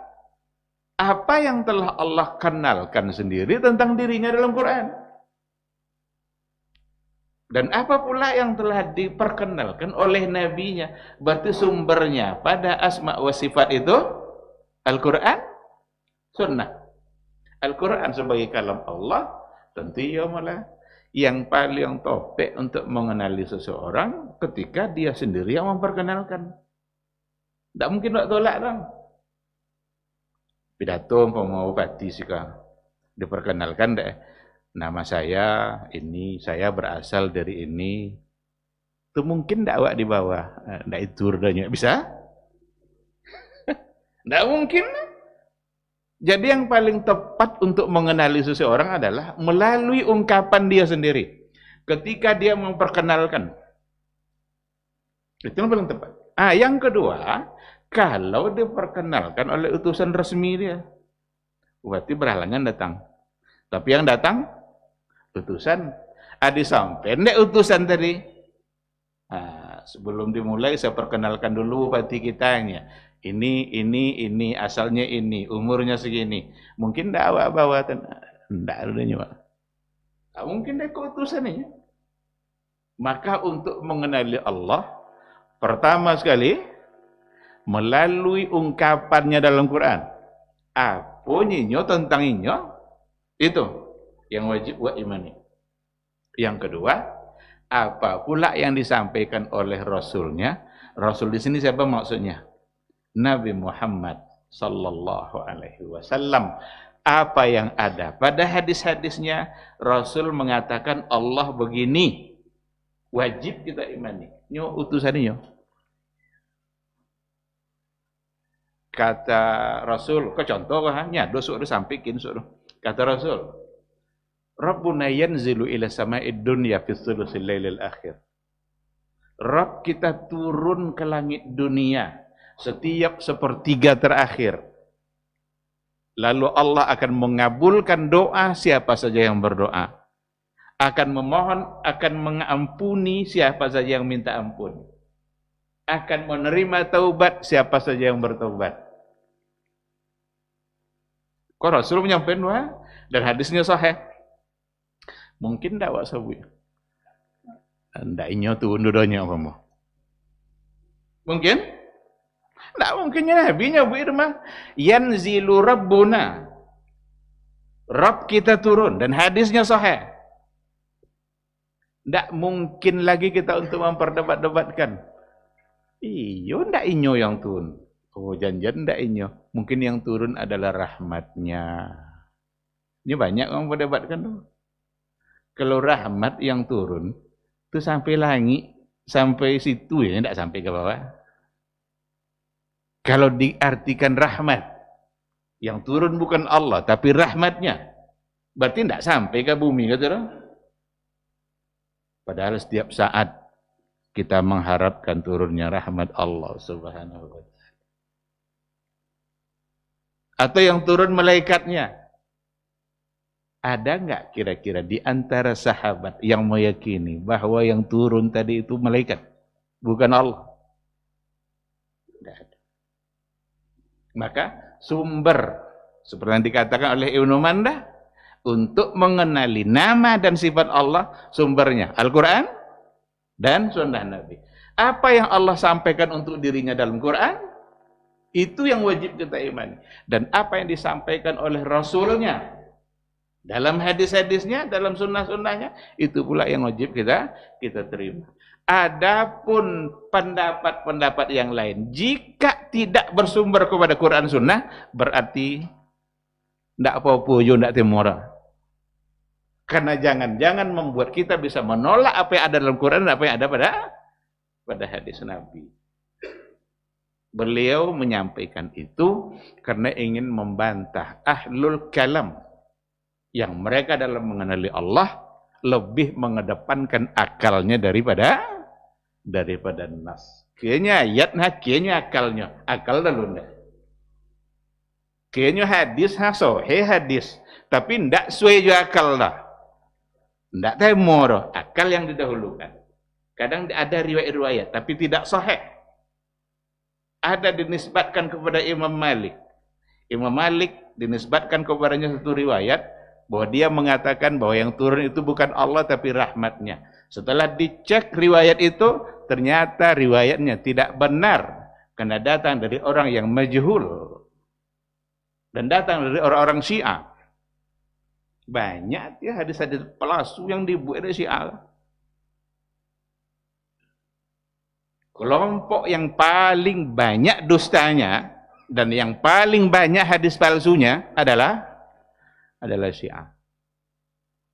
apa yang telah Allah kenalkan sendiri tentang dirinya dalam Quran. Dan apa pula yang telah diperkenalkan oleh nabinya. Berarti sumbernya pada asma wa sifat itu Al-Quran, sunnah. Al-Quran sebagai kalam Allah, tentu ya malah yang paling topik untuk mengenali seseorang ketika dia sendiri yang memperkenalkan. Tidak mungkin nak tolak dong. Pidato mau bupati sika diperkenalkan deh. Nama saya ini, saya berasal dari ini. Itu mungkin tidak awak di bawah, tidak itu rodanya. Bisa? Tidak mungkin. Jadi yang paling tepat untuk mengenali seseorang adalah melalui ungkapan dia sendiri. Ketika dia memperkenalkan. Itu yang paling tepat. Yang kedua, kalau diperkenalkan oleh utusan resmi dia, berarti berhalangan datang. Tapi yang datang utusan, disampaikan utusan tadi. Sebelum dimulai saya perkenalkan dulu bupati kitanya. Ini asalnya ini, umurnya segini. Mungkin tidak awak bawa, tidak ada nyawa. Mungkin dia keutusan ini. Maka untuk mengenali Allah, pertama sekali melalui ungkapannya dalam Quran. Apa nyinyo tentang inyo? Itu yang wajib wa imani. Yang kedua, apa pula yang disampaikan oleh Rasulnya? Rasul di sini siapa maksudnya? Nabi Muhammad sallallahu alaihi wasallam. Apa yang ada pada hadis-hadisnya, Rasul mengatakan Allah begini. Wajib kita imani. Nyo utusan nyo. Kata Rasul, ke contoh hanya dosuk sampaikan suruh. Kata Rasul, Rabbuna yanzilu ila sama'id dunya fi thuluthil lailil akhir. Rabb kita turun ke langit dunia setiap sepertiga terakhir. Lalu Allah akan mengabulkan doa siapa saja yang berdoa. Akan memohon, akan mengampuni siapa saja yang minta ampun. Akan menerima taubat siapa saja yang bertaubat. Kok Rasul menyampaikan doa? Dan hadisnya sahih. Mungkin tak wak sabu. Ndak inyo tu undudonya apa mau? Mungkin? Ndak mungkinnya Nabi-nya Bu Irma. Yanzilu Rabbuna. Rabb kita turun dan hadisnya sahih. Ndak mungkin lagi kita untuk memperdebat-debatkan. Iyo ndak inyo yang turun. Oh janjian ndak inyo. Mungkin yang turun adalah rahmatnya. Ini banyak orang berdebatkan tuh. Kalau rahmat yang turun itu sampai langit, sampai situ ya, tidak sampai ke bawah. Kalau diartikan rahmat, yang turun bukan Allah, tapi rahmatnya, berarti tidak sampai ke bumi, kata orang. Padahal setiap saat kita mengharapkan turunnya rahmat Allah Subhanahu wa Ta'ala. Atau yang turun malaikatnya. Ada enggak kira-kira di antara sahabat yang meyakini bahwa yang turun tadi itu malaikat, bukan Allah? Tidak ada. Maka sumber, seperti yang dikatakan oleh Ibnu Mandah, untuk mengenali nama dan sifat Allah, sumbernya Al-Quran dan Sunnah Nabi. Apa yang Allah sampaikan untuk dirinya dalam Quran, itu yang wajib kita imani. Dan apa yang disampaikan oleh Rasulnya, dalam hadis-hadisnya, dalam sunnah-sunnahnya, itu pula yang wajib kita terima. Adapun pendapat-pendapat yang lain, jika tidak bersumber kepada Quran Sunnah, berarti tidak apa-apa, tidak timur. Karena jangan-jangan membuat kita bisa menolak apa yang ada dalam Quran dan apa yang ada pada hadis Nabi. Beliau menyampaikan itu karena ingin membantah ahlul kalam, yang mereka dalam mengenali Allah lebih mengedepankan akalnya daripada nas. Kayaknya ayatnya, kayaknya akalnya. Akal dulu ndak. Kayaknya hadis sahih hadis, tapi ndak sesuai juga akal dah. Ndak temor, akal yang didahulukan. Kadang ada riwayat-riwayat tapi tidak sahih. Ada dinisbatkan kepada Imam Malik. Imam Malik dinisbatkan kepadanya satu riwayat bahwa dia mengatakan bahwa yang turun itu bukan Allah tapi rahmatnya. Setelah dicek riwayat itu, ternyata riwayatnya tidak benar karena datang dari orang yang majhul dan datang dari orang-orang Syiah. Banyak ya hadis-hadis palsu yang dibuat dari Syiah. Kelompok yang paling banyak dustanya dan yang paling banyak hadis palsunya adalah Syiah.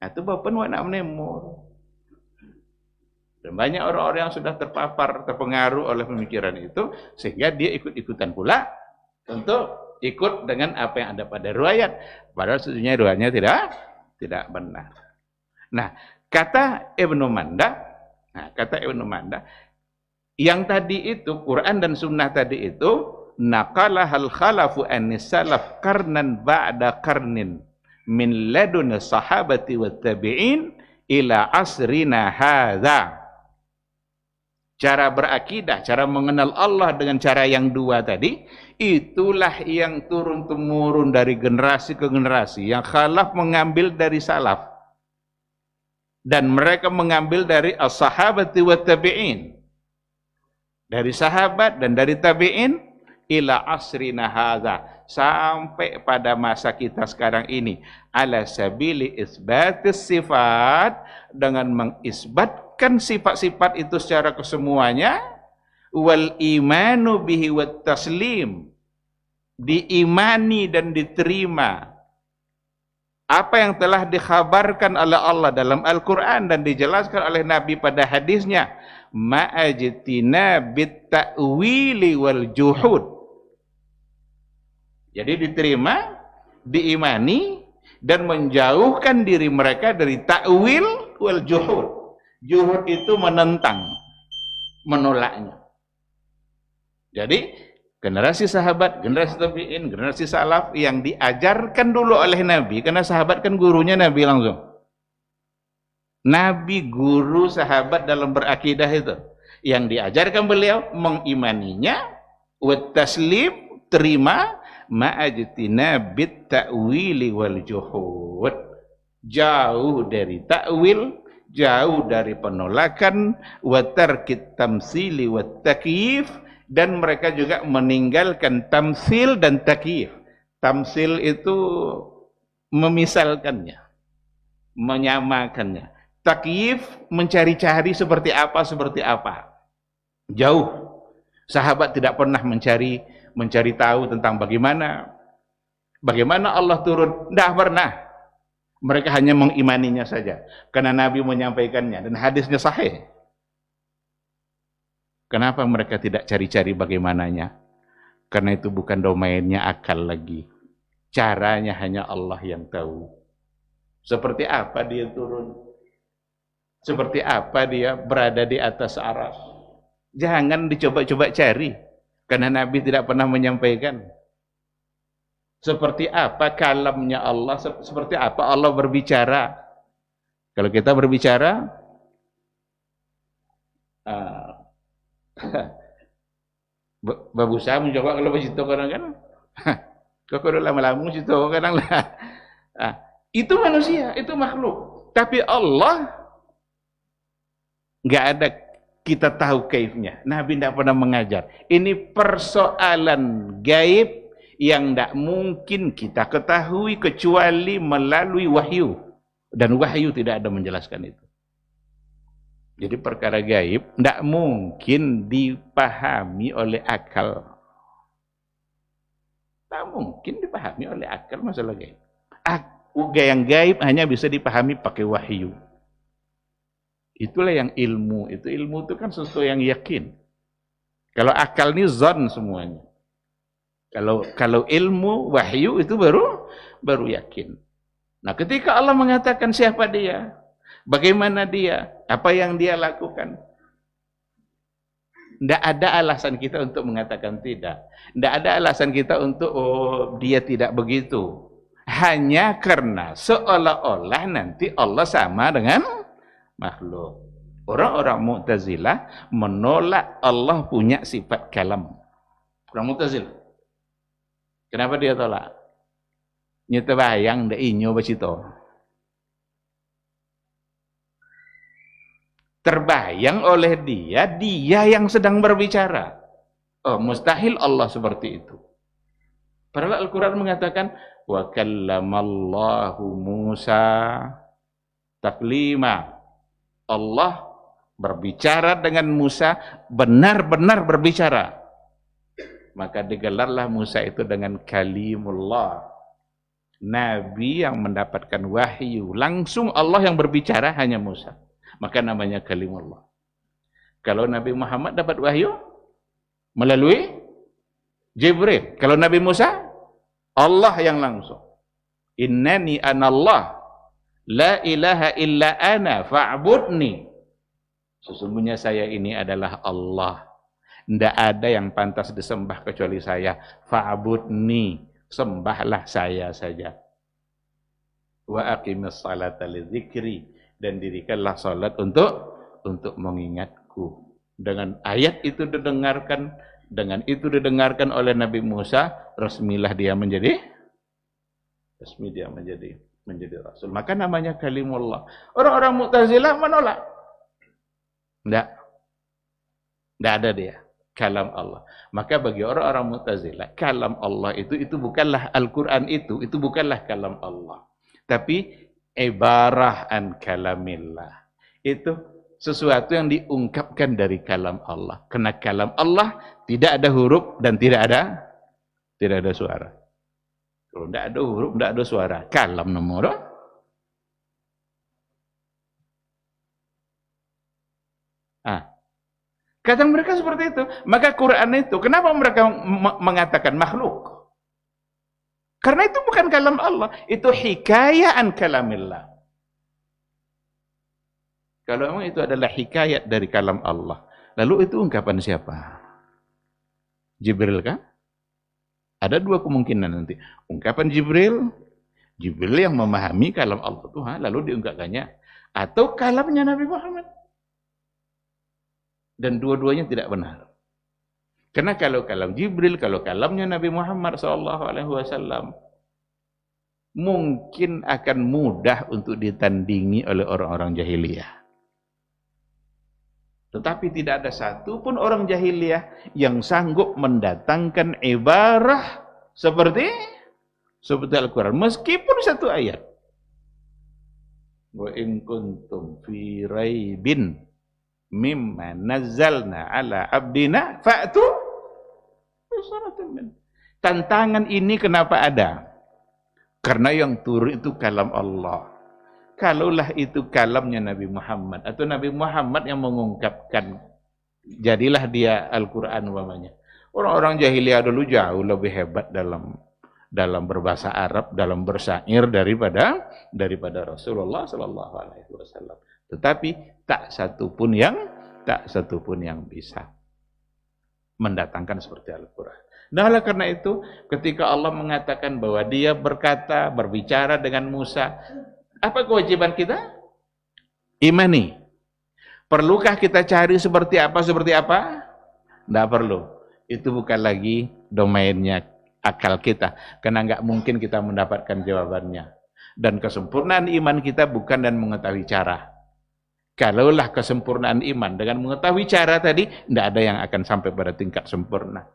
Nah, itu bapak nak menemo. Dan banyak orang-orang yang sudah terpengaruh oleh pemikiran itu, sehingga dia ikut-ikutan pula untuk ikut dengan apa yang ada pada riwayat. Padahal sesungguhnya riwayatnya tidak benar. Nah, kata Ibnu Manda, yang tadi itu, Quran dan Sunnah tadi itu, naqalahal khalafu anis salaf karnan ba'da karnin. Min ladun sahabati wa tabi'in ila asrina hadha. Cara berakidah, cara mengenal Allah dengan cara yang dua tadi, itulah yang turun-temurun dari generasi ke generasi. Yang khalaf mengambil dari salaf. Dan mereka mengambil dari as-sahabati wa tabi'in. Dari sahabat dan dari tabi'in ila asrina hadha. Sampai pada masa kita sekarang ini, ala sabili isbatis sifat, dengan mengisbatkan sifat-sifat itu secara kesemuanya, wal imanu bihi wat taslim, diimani dan diterima apa yang telah dikhabarkan oleh Allah dalam Al-Quran dan dijelaskan oleh Nabi pada hadisnya, ma'ajtina bit ta'wili wal juhud. Jadi diterima, diimani, dan menjauhkan diri mereka dari ta'wil wal juhud. Juhud itu menentang, menolaknya. Jadi Generasi sahabat, generasi tabi'in, generasi salaf yang diajarkan dulu oleh Nabi, karena sahabat kan gurunya Nabi langsung. Nabi guru sahabat dalam berakidah itu. Yang diajarkan beliau mengimaninya, wa taslim, terima, ma'ajtina bit ta'wili wal juhud. Jauh dari ta'wil, jauh dari penolakan, wa tarkit tamsili wa takyif, dan mereka juga meninggalkan tamsil dan takyif. Tamsil itu memisalkannya, menyamakannya. Takyif mencari-cari seperti apa. Jauh. Sahabat tidak pernah mencari tahu tentang bagaimana Allah turun. Tidak pernah. Mereka hanya mengimaninya saja. Karena Nabi menyampaikannya dan hadisnya sahih. Kenapa mereka tidak cari-cari bagaimananya? Karena itu bukan domainnya akal lagi. Caranya hanya Allah yang tahu. Seperti apa dia turun? Seperti apa dia berada di atas aras? Jangan dicoba-coba cari. Karena Nabi tidak pernah menyampaikan. Seperti apa kalamnya Allah? Seperti apa Allah berbicara? Kalau kita berbicara, babusa mencoba kalau begitu kadang kan, kok udah lama-lama begitu kadang lah. Itu manusia, itu makhluk. Tapi Allah nggak ada kita tahu kaifnya. Nabi tidak pernah mengajar. Ini persoalan gaib yang tidak mungkin kita ketahui kecuali melalui wahyu. Dan wahyu tidak ada menjelaskan itu. Jadi perkara gaib tidak mungkin dipahami oleh akal. Tidak mungkin dipahami oleh akal masalah gaib. Yang gaib hanya bisa dipahami pakai wahyu. Itulah yang ilmu. Ilmu itu kan sesuatu yang yakin. Kalau akal ini zon semuanya. Kalau ilmu, wahyu itu baru yakin. Nah, ketika Allah mengatakan siapa dia, bagaimana dia, apa yang dia lakukan, tidak ada alasan kita untuk mengatakan tidak. Tidak ada alasan kita untuk dia tidak begitu. Hanya karena seolah-olah nanti Allah sama dengan makhluk. Orang-orang Mu'tazilah menolak Allah punya sifat kalam. Orang Mu'tazilah. Kenapa dia tolak? Nyata bayang ndak inyo bacito. Terbayang oleh dia yang sedang berbicara. Mustahil Allah seperti itu. Padahal Al-Quran mengatakan wa kallamallahu Musa taklima. Allah berbicara dengan Musa, benar-benar berbicara. Maka digelarlah Musa itu dengan kalimullah. Nabi yang mendapatkan wahyu. Langsung Allah yang berbicara hanya Musa. Maka namanya kalimullah. Kalau Nabi Muhammad dapat wahyu melalui Jibril. Kalau Nabi Musa, Allah yang langsung. Innani anallah. La ilaha illa ana fa'budni. Sesungguhnya saya ini adalah Allah. Tidak ada yang pantas disembah kecuali saya. Fa'budni. Sembahlah saya saja. Wa aqimis salata lidzikri. Dan dirikanlah salat untuk mengingatku. Dengan ayat itu didengarkan, oleh Nabi Musa, resmilah dia menjadi rasul. Maka namanya kalimullah. Orang-orang Mu'tazilah menolak. Tidak ada dia. Kalam Allah. Maka bagi orang-orang Mu'tazilah, kalam Allah itu bukanlah Al-Quran itu bukanlah kalam Allah. Tapi ibarah an kalamillah. Itu sesuatu yang diungkapkan dari kalam Allah. Karena kalam Allah tidak ada huruf dan tidak ada suara. Kalau tidak ada huruf, tidak ada suara. Kalam nomor. Kata mereka seperti itu. Maka Quran itu, kenapa mereka mengatakan makhluk? Karena itu bukan kalam Allah. Itu hikayaan kalamillah. Kalau memang itu adalah hikayat dari kalam Allah. Lalu itu ungkapan siapa? Jibril kah? Ada dua kemungkinan nanti. Ungkapan Jibril yang memahami kalam Allah Tuhan lalu diungkapkannya, atau kalamnya Nabi Muhammad. Dan dua-duanya tidak benar. Karena kalau kalam Jibril, kalau kalamnya Nabi Muhammad SAW, mungkin akan mudah untuk ditandingi oleh orang-orang jahiliyah. Tetapi tidak ada satu pun orang jahiliyah yang sanggup mendatangkan ibarah seperti Al-Quran, meskipun satu ayat. Wa in kuntum fi raibin mimma nazzalna ala abdina fa'tu bi suratin min. Tantangan ini kenapa ada? Karena yang turun itu kalam Allah. Kalaulah itu kalamnya Nabi Muhammad atau Nabi Muhammad yang mengungkapkan, jadilah dia Al-Quran umpamanya. Orang-orang jahiliyah dulu jauh lebih hebat dalam berbahasa Arab, dalam bersyair daripada Rasulullah sallallahu alaihi wasallam. Tetapi tak satu pun yang bisa mendatangkan seperti Al-Quran. Nah, oleh karena itu ketika Allah mengatakan bahwa dia berbicara dengan Musa, apa kewajiban kita? Imani. Perlukah kita cari seperti apa? Tidak perlu. Itu bukan lagi domainnya akal kita, karena nggak mungkin kita mendapatkan jawabannya. Dan kesempurnaan iman kita bukan dan mengetahui cara. Kalaulah kesempurnaan iman dengan mengetahui cara tadi, tidak ada yang akan sampai pada tingkat sempurna.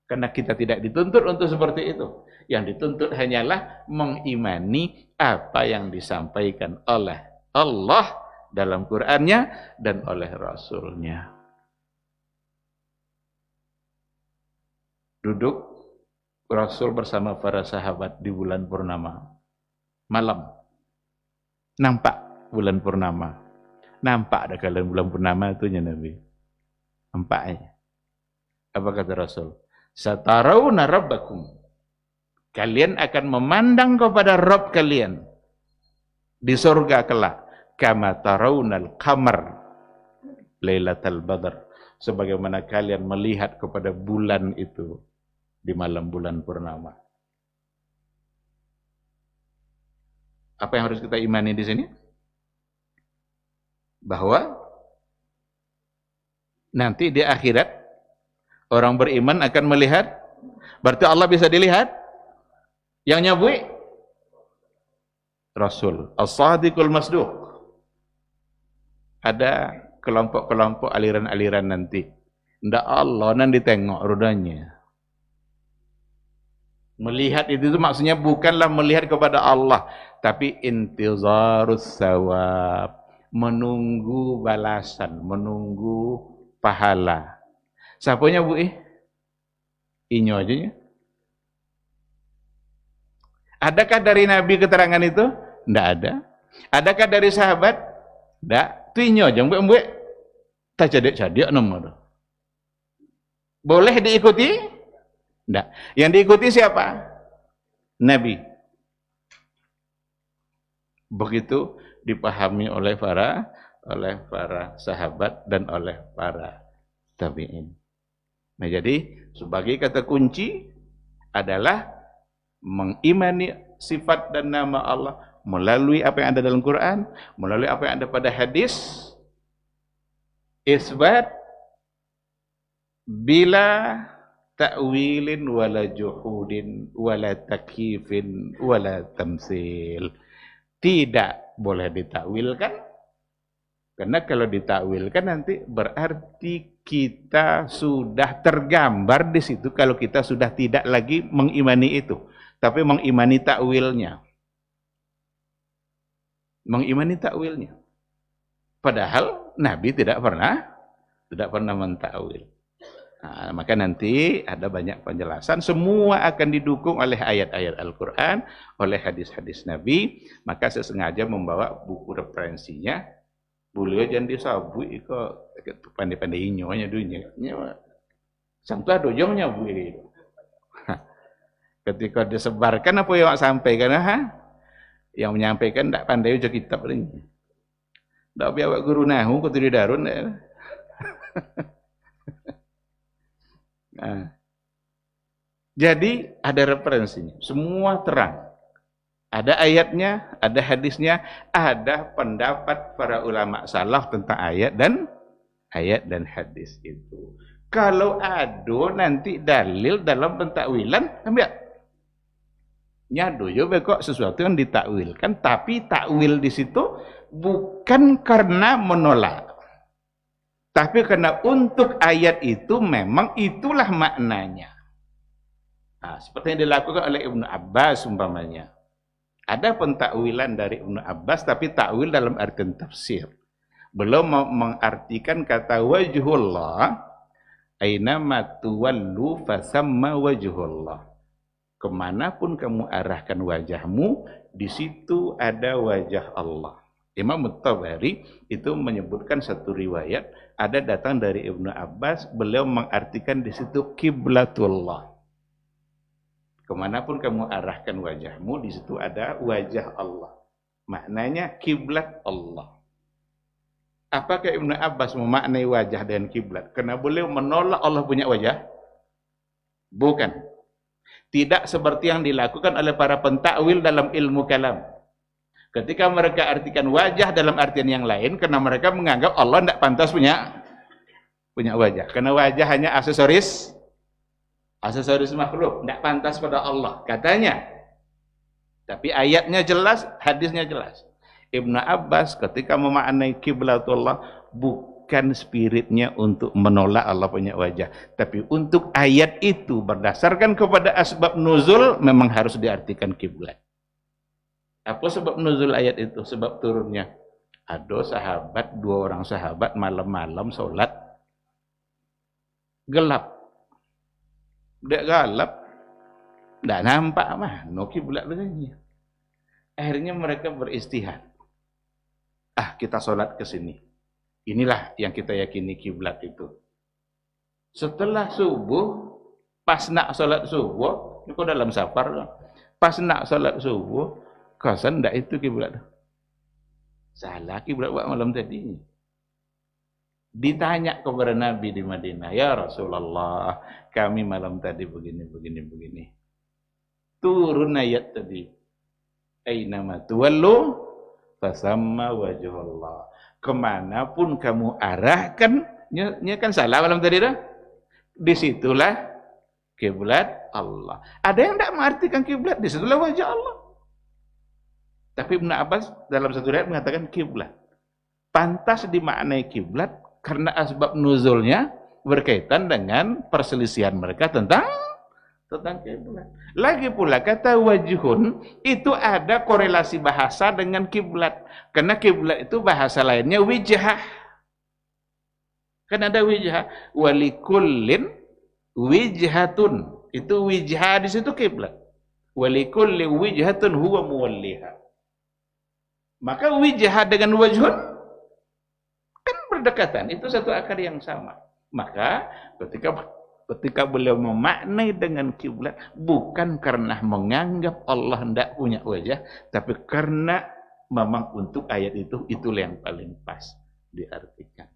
Karena kita tidak dituntut untuk seperti itu. Yang dituntut hanyalah mengimani apa yang disampaikan oleh Allah dalam Qur'annya dan oleh Rasulnya. Duduk Rasul bersama para sahabat di bulan purnama. Malam. Nampak bulan purnama. Nampak ada kalian bulan purnama itu ya Nabi. Nampak aja. Apa kata Rasul? Satarawna rabbakum. Kalian akan memandang kepada Rabb kalian di surga kelak. Kama tarawnal qamar lailatal badr. Sebagaimana kalian melihat kepada bulan itu di malam bulan purnama. Apa yang harus kita imani di sini? Bahwa nanti di akhirat orang beriman akan melihat. Berarti Allah bisa dilihat. Yang nyabui Rasul As-Sadiqul Masduq. Ada kelompok-kelompok aliran-aliran nanti. Ndak Allah nanti tengok rodanya. Melihat itu maksudnya bukanlah melihat kepada Allah, tapi intizarus sawab, menunggu balasan, menunggu pahala. Siapanya Bu? Inyo aja ya. Adakah dari Nabi keterangan itu? Tidak ada. Adakah dari sahabat? Tidak. Tinyo aja mbak. Tak cadik-cadik nomor. Boleh diikuti? Tidak. Yang diikuti siapa? Nabi. Begitu dipahami oleh para sahabat dan oleh para tabi'in. Nah, jadi sebagai kata kunci adalah mengimani sifat dan nama Allah melalui apa yang ada dalam Quran, melalui apa yang ada pada hadis, isbat bila ta'wilin wala juhudin wala takyifin wala tamsil. Tidak boleh ditakwilkan, karena kalau ditakwilkan nanti berarti kita sudah tergambar di situ kalau kita sudah tidak lagi mengimani itu, tapi mengimani takwilnya. Mengimani takwilnya. Padahal Nabi tidak pernah mentakwil. Nah, maka nanti ada banyak penjelasan, semua akan didukung oleh ayat-ayat Al-Quran, oleh hadis-hadis Nabi. Maka saya sengaja membawa buku referensinya. Beliau jangan disabui kok pandai-pandai inyonya dunia. Sampai dojongnya Bu. Ketika disebarkan apa yang sampaikan, yang menyampaikan tidak pandai uji kitab ini. Tidak biar guru nahu kau tidak darun. Nah, Jadi ada referensinya, semua terang. Ada ayatnya, ada hadisnya, ada pendapat para ulama salaf tentang ayat dan hadis itu. Kalau ada nanti dalil dalam pentakwilan, ambil. Nyado juga kok sesuatu yang ditakwilkan, tapi takwil di situ bukan karena menolak, tapi karena untuk ayat itu memang itulah maknanya. Nah, seperti yang dilakukan oleh Ibnu Abbas umpamanya. Ada pentakwilan dari Ibnu Abbas, tapi takwil dalam artian tafsir. Belum mengartikan kata wajhullah, ainama tuwallu fasamma wajhullah. Kemanapun kamu arahkan wajahmu, di situ ada wajah Allah. Imam At-Tabari itu menyebutkan satu riwayat, ada datang dari Ibnu Abbas, beliau mengartikan di situ kiblatullah. Kemanapun kamu arahkan wajahmu, di situ ada wajah Allah. Maknanya kiblat Allah. Apakah Ibnu Abbas memaknai wajah dan kiblat? Karena beliau menolak Allah punya wajah? Bukan. Tidak seperti yang dilakukan oleh para pentakwil dalam ilmu kalam. Ketika mereka artikan wajah dalam artian yang lain, karena mereka menganggap Allah tidak pantas punya wajah. Karena wajah hanya aksesoris makhluk, tidak pantas pada Allah, katanya. Tapi ayatnya jelas, hadisnya jelas. Ibnu Abbas ketika memaknai kiblatullah, bukan spiritnya untuk menolak Allah punya wajah, tapi untuk ayat itu berdasarkan kepada asbab nuzul memang harus diartikan kiblat. Apa sebab nuzul ayat itu? Sebab turunnya. Ada sahabat, 2 orang sahabat malam-malam sholat gelap. Dia gelap, tidak nampak mana kiblat begini. Akhirnya mereka beristihad. Kita sholat ke sini. Inilah yang kita yakini kiblat itu. Setelah subuh, pas nak sholat subuh, itu dalam safar, pas nak sholat subuh, kasan ndak itu kiblat. Salah kiblat buat malam tadi. Ditanya kepada Nabi di Madinah, ya Rasulullah, kami malam tadi begini. Turun ayat tadi. Ainama tuwallu fasamma wajhullah. Kemanapun kamu arahkan, nya kan salah malam tadi dah. Disitulah kiblat Allah. Ada yang tidak mengartikan kiblat, disitulah wajah Allah. Tapi Ibnu Abbas dalam satu ayat mengatakan kiblat. Pantas dimaknai kiblat karena asbab nuzulnya berkaitan dengan perselisihan mereka tentang kiblat. Lagi pula kata wajhun itu ada korelasi bahasa dengan kiblat. Karena kiblat itu bahasa lainnya wijhah. Kan ada wijhah, walikullin wijhatun. Itu wijhah di situ kiblat. Walikulli wijhatun huwa muwalliha. Maka wijhah dengan wajhun kan berdekatan, itu satu akar yang sama. Maka ketika beliau memaknai dengan kiblat bukan karena menganggap Allah tidak punya wajah, tapi karena memang untuk ayat itu itulah yang paling pas diartikan.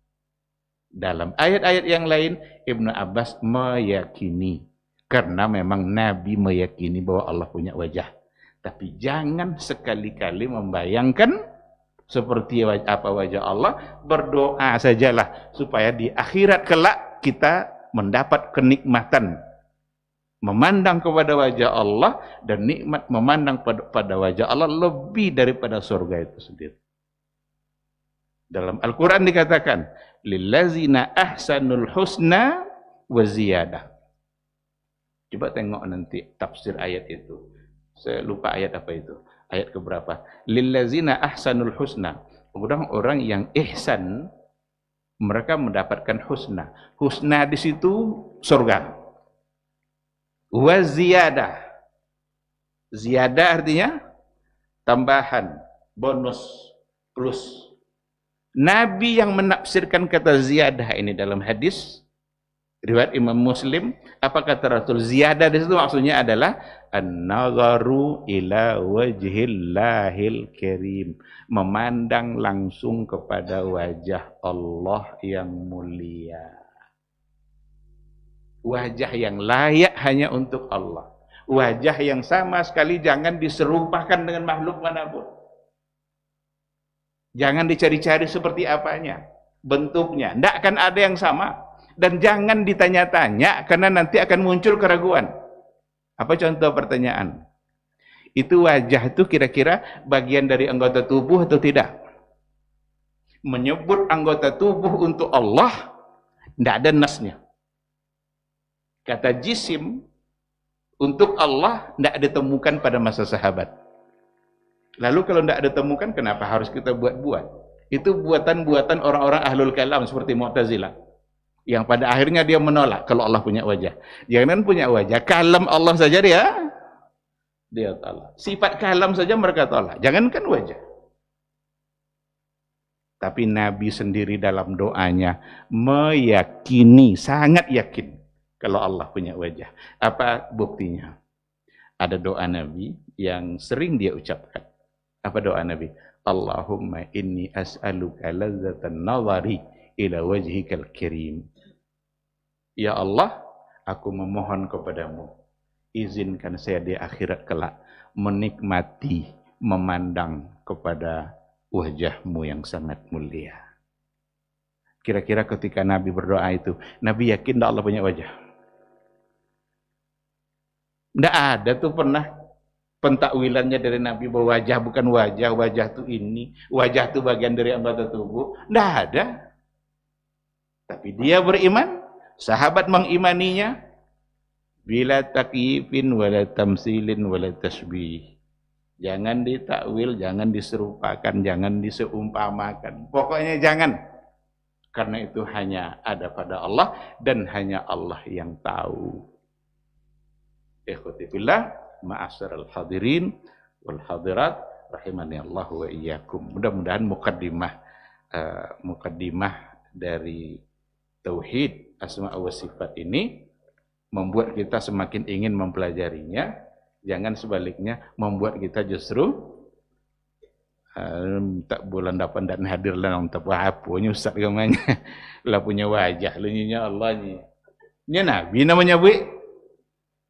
Dalam ayat-ayat yang lain Ibnu Abbas meyakini karena memang Nabi meyakini bahwa Allah punya wajah. Tapi jangan sekali-kali membayangkan seperti apa wajah Allah, berdoa sajalah supaya di akhirat kelak kita mendapat kenikmatan memandang kepada wajah Allah, dan nikmat memandang pada wajah Allah lebih daripada surga itu sendiri. Dalam Al-Quran dikatakan lillazina ahsanul husna wa ziyadah. Coba tengok nanti tafsir ayat itu. Saya lupa ayat apa itu. Ayat keberapa? Lillazina ahsanul husna. Orang-orang yang ihsan, mereka mendapatkan husna. Husna di situ surga. Wa ziyadah. Ziyadah artinya tambahan, bonus, plus. Nabi yang menafsirkan kata ziyadah ini dalam hadis riwayat Imam Muslim, apa kata Rasul? Ziyadah di situ maksudnya adalah an-nazaru ila wajhillahil karim, memandang langsung kepada wajah Allah yang mulia. Wajah yang layak hanya untuk Allah. Wajah yang sama sekali jangan diserupakan dengan makhluk manapun. Jangan dicari-cari seperti apanya, bentuknya. Tidak akan ada yang sama. Dan jangan ditanya-tanya karena nanti akan muncul keraguan. Apa contoh pertanyaan? Itu wajah itu kira-kira bagian dari anggota tubuh atau tidak? Menyebut anggota tubuh untuk Allah, tidak ada nasnya. Kata jisim untuk Allah tidak ditemukan pada masa sahabat. Lalu kalau tidak ditemukan, kenapa harus kita buat-buat? Itu buatan-buatan orang-orang ahlul kalam seperti Mu'tazilah. Yang pada akhirnya dia menolak kalau Allah punya wajah. Jangan punya wajah, kalam Allah saja dia tolak. Sifat kalam saja mereka tolak. Jangankan wajah. Tapi Nabi sendiri dalam doanya meyakini, sangat yakin kalau Allah punya wajah. Apa buktinya? Ada doa Nabi yang sering dia ucapkan. Apa doa Nabi? Allahumma inni as'aluka lazzatan nazari ila wajhikal kirim. Ya Allah, aku memohon kepadamu, izinkan saya di akhirat kelak menikmati, memandang kepada wajahmu yang sangat mulia. Kira-kira ketika Nabi berdoa itu, Nabi yakin tak Allah punya wajah? Tidak ada tuh pernah pentakwilannya dari Nabi bahwa wajah bukan wajah, wajah tuh ini, wajah tuh bagian dari anggota tubuh. Tidak ada. Tapi dia beriman, sahabat mengimaninya, bila takyifin wala tamsilin wala tasbih. Jangan ditakwil, jangan diserupakan, jangan diseumpamakan. Pokoknya jangan. Karena itu hanya ada pada Allah dan hanya Allah yang tahu. Ikhwati fillah, ma'asyiral hadirin wal hadirat rahimani Allah wa iyyakum. Mudah-mudahan mukaddimah dari tauhid asma wa sifat ini membuat kita semakin ingin mempelajarinya, jangan sebaliknya membuat kita justru tak bulan dapat dan hadir dalam apa nya ustaz gamanya lah punya wajah lu nya Allah nya nabi namanya bu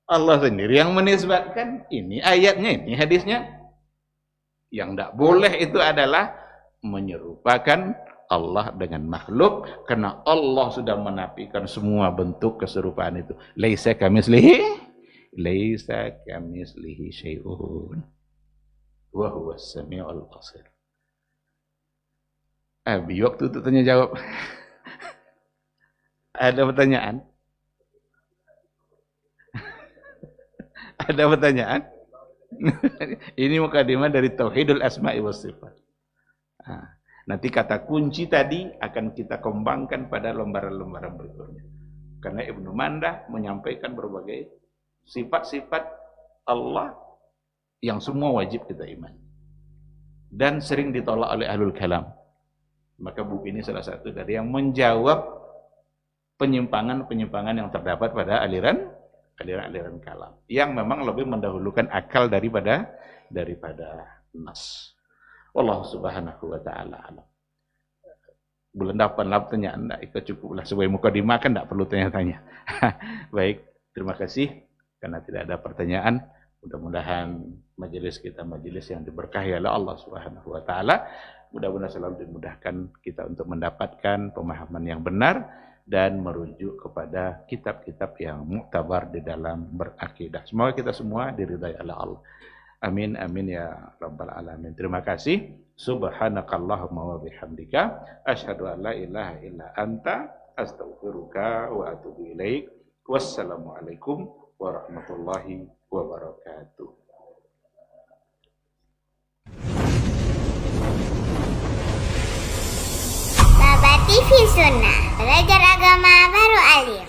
Allah sendiri yang menisbatkan ini ayatnya, ini hadisnya. Yang tidak boleh itu adalah menyerupakan Allah dengan makhluk, karena Allah sudah menafikan semua bentuk keserupaan itu. Laisa kamitslihi syai'un wa huwas samiul basir. Abi waktu itu tanya jawab. Ada pertanyaan? Ada pertanyaan? Ini mukadimah dari Tauhidul Asma'i was Sifat. Nanti kata kunci tadi akan kita kembangkan pada lembaran-lembaran berikutnya. Karena Ibnu Mandah menyampaikan berbagai sifat-sifat Allah yang semua wajib kita imani. Dan sering ditolak oleh ahlul kalam. Maka buku ini salah satu dari yang menjawab penyimpangan-penyimpangan yang terdapat pada aliran kalam yang memang lebih mendahulukan akal daripada nas. Wallahu subhanahu wa ta'ala alam. Bulan depan lah pertanyaan enggak ikut cukuplah sebagai mukadimah kan enggak perlu tanya-tanya. Baik, terima kasih karena tidak ada pertanyaan. Mudah-mudahan majelis kita majelis yang diberkahi oleh Allah Subhanahu wa taala. Mudah-mudahan selalu dimudahkan kita untuk mendapatkan pemahaman yang benar dan merujuk kepada kitab-kitab yang muktabar di dalam berakidah. Semoga kita semua diridai oleh Allah. Amin amin ya rabbal alamin. Terima kasih. Subhanakallahumma wa bihamdika asyhadu an la ilaha illa anta astaghfiruka wa atubu ilaik. Wassalamualaikum warahmatullahi wabarakatuh. Baba TV Sunnah, belajar agama baru alim.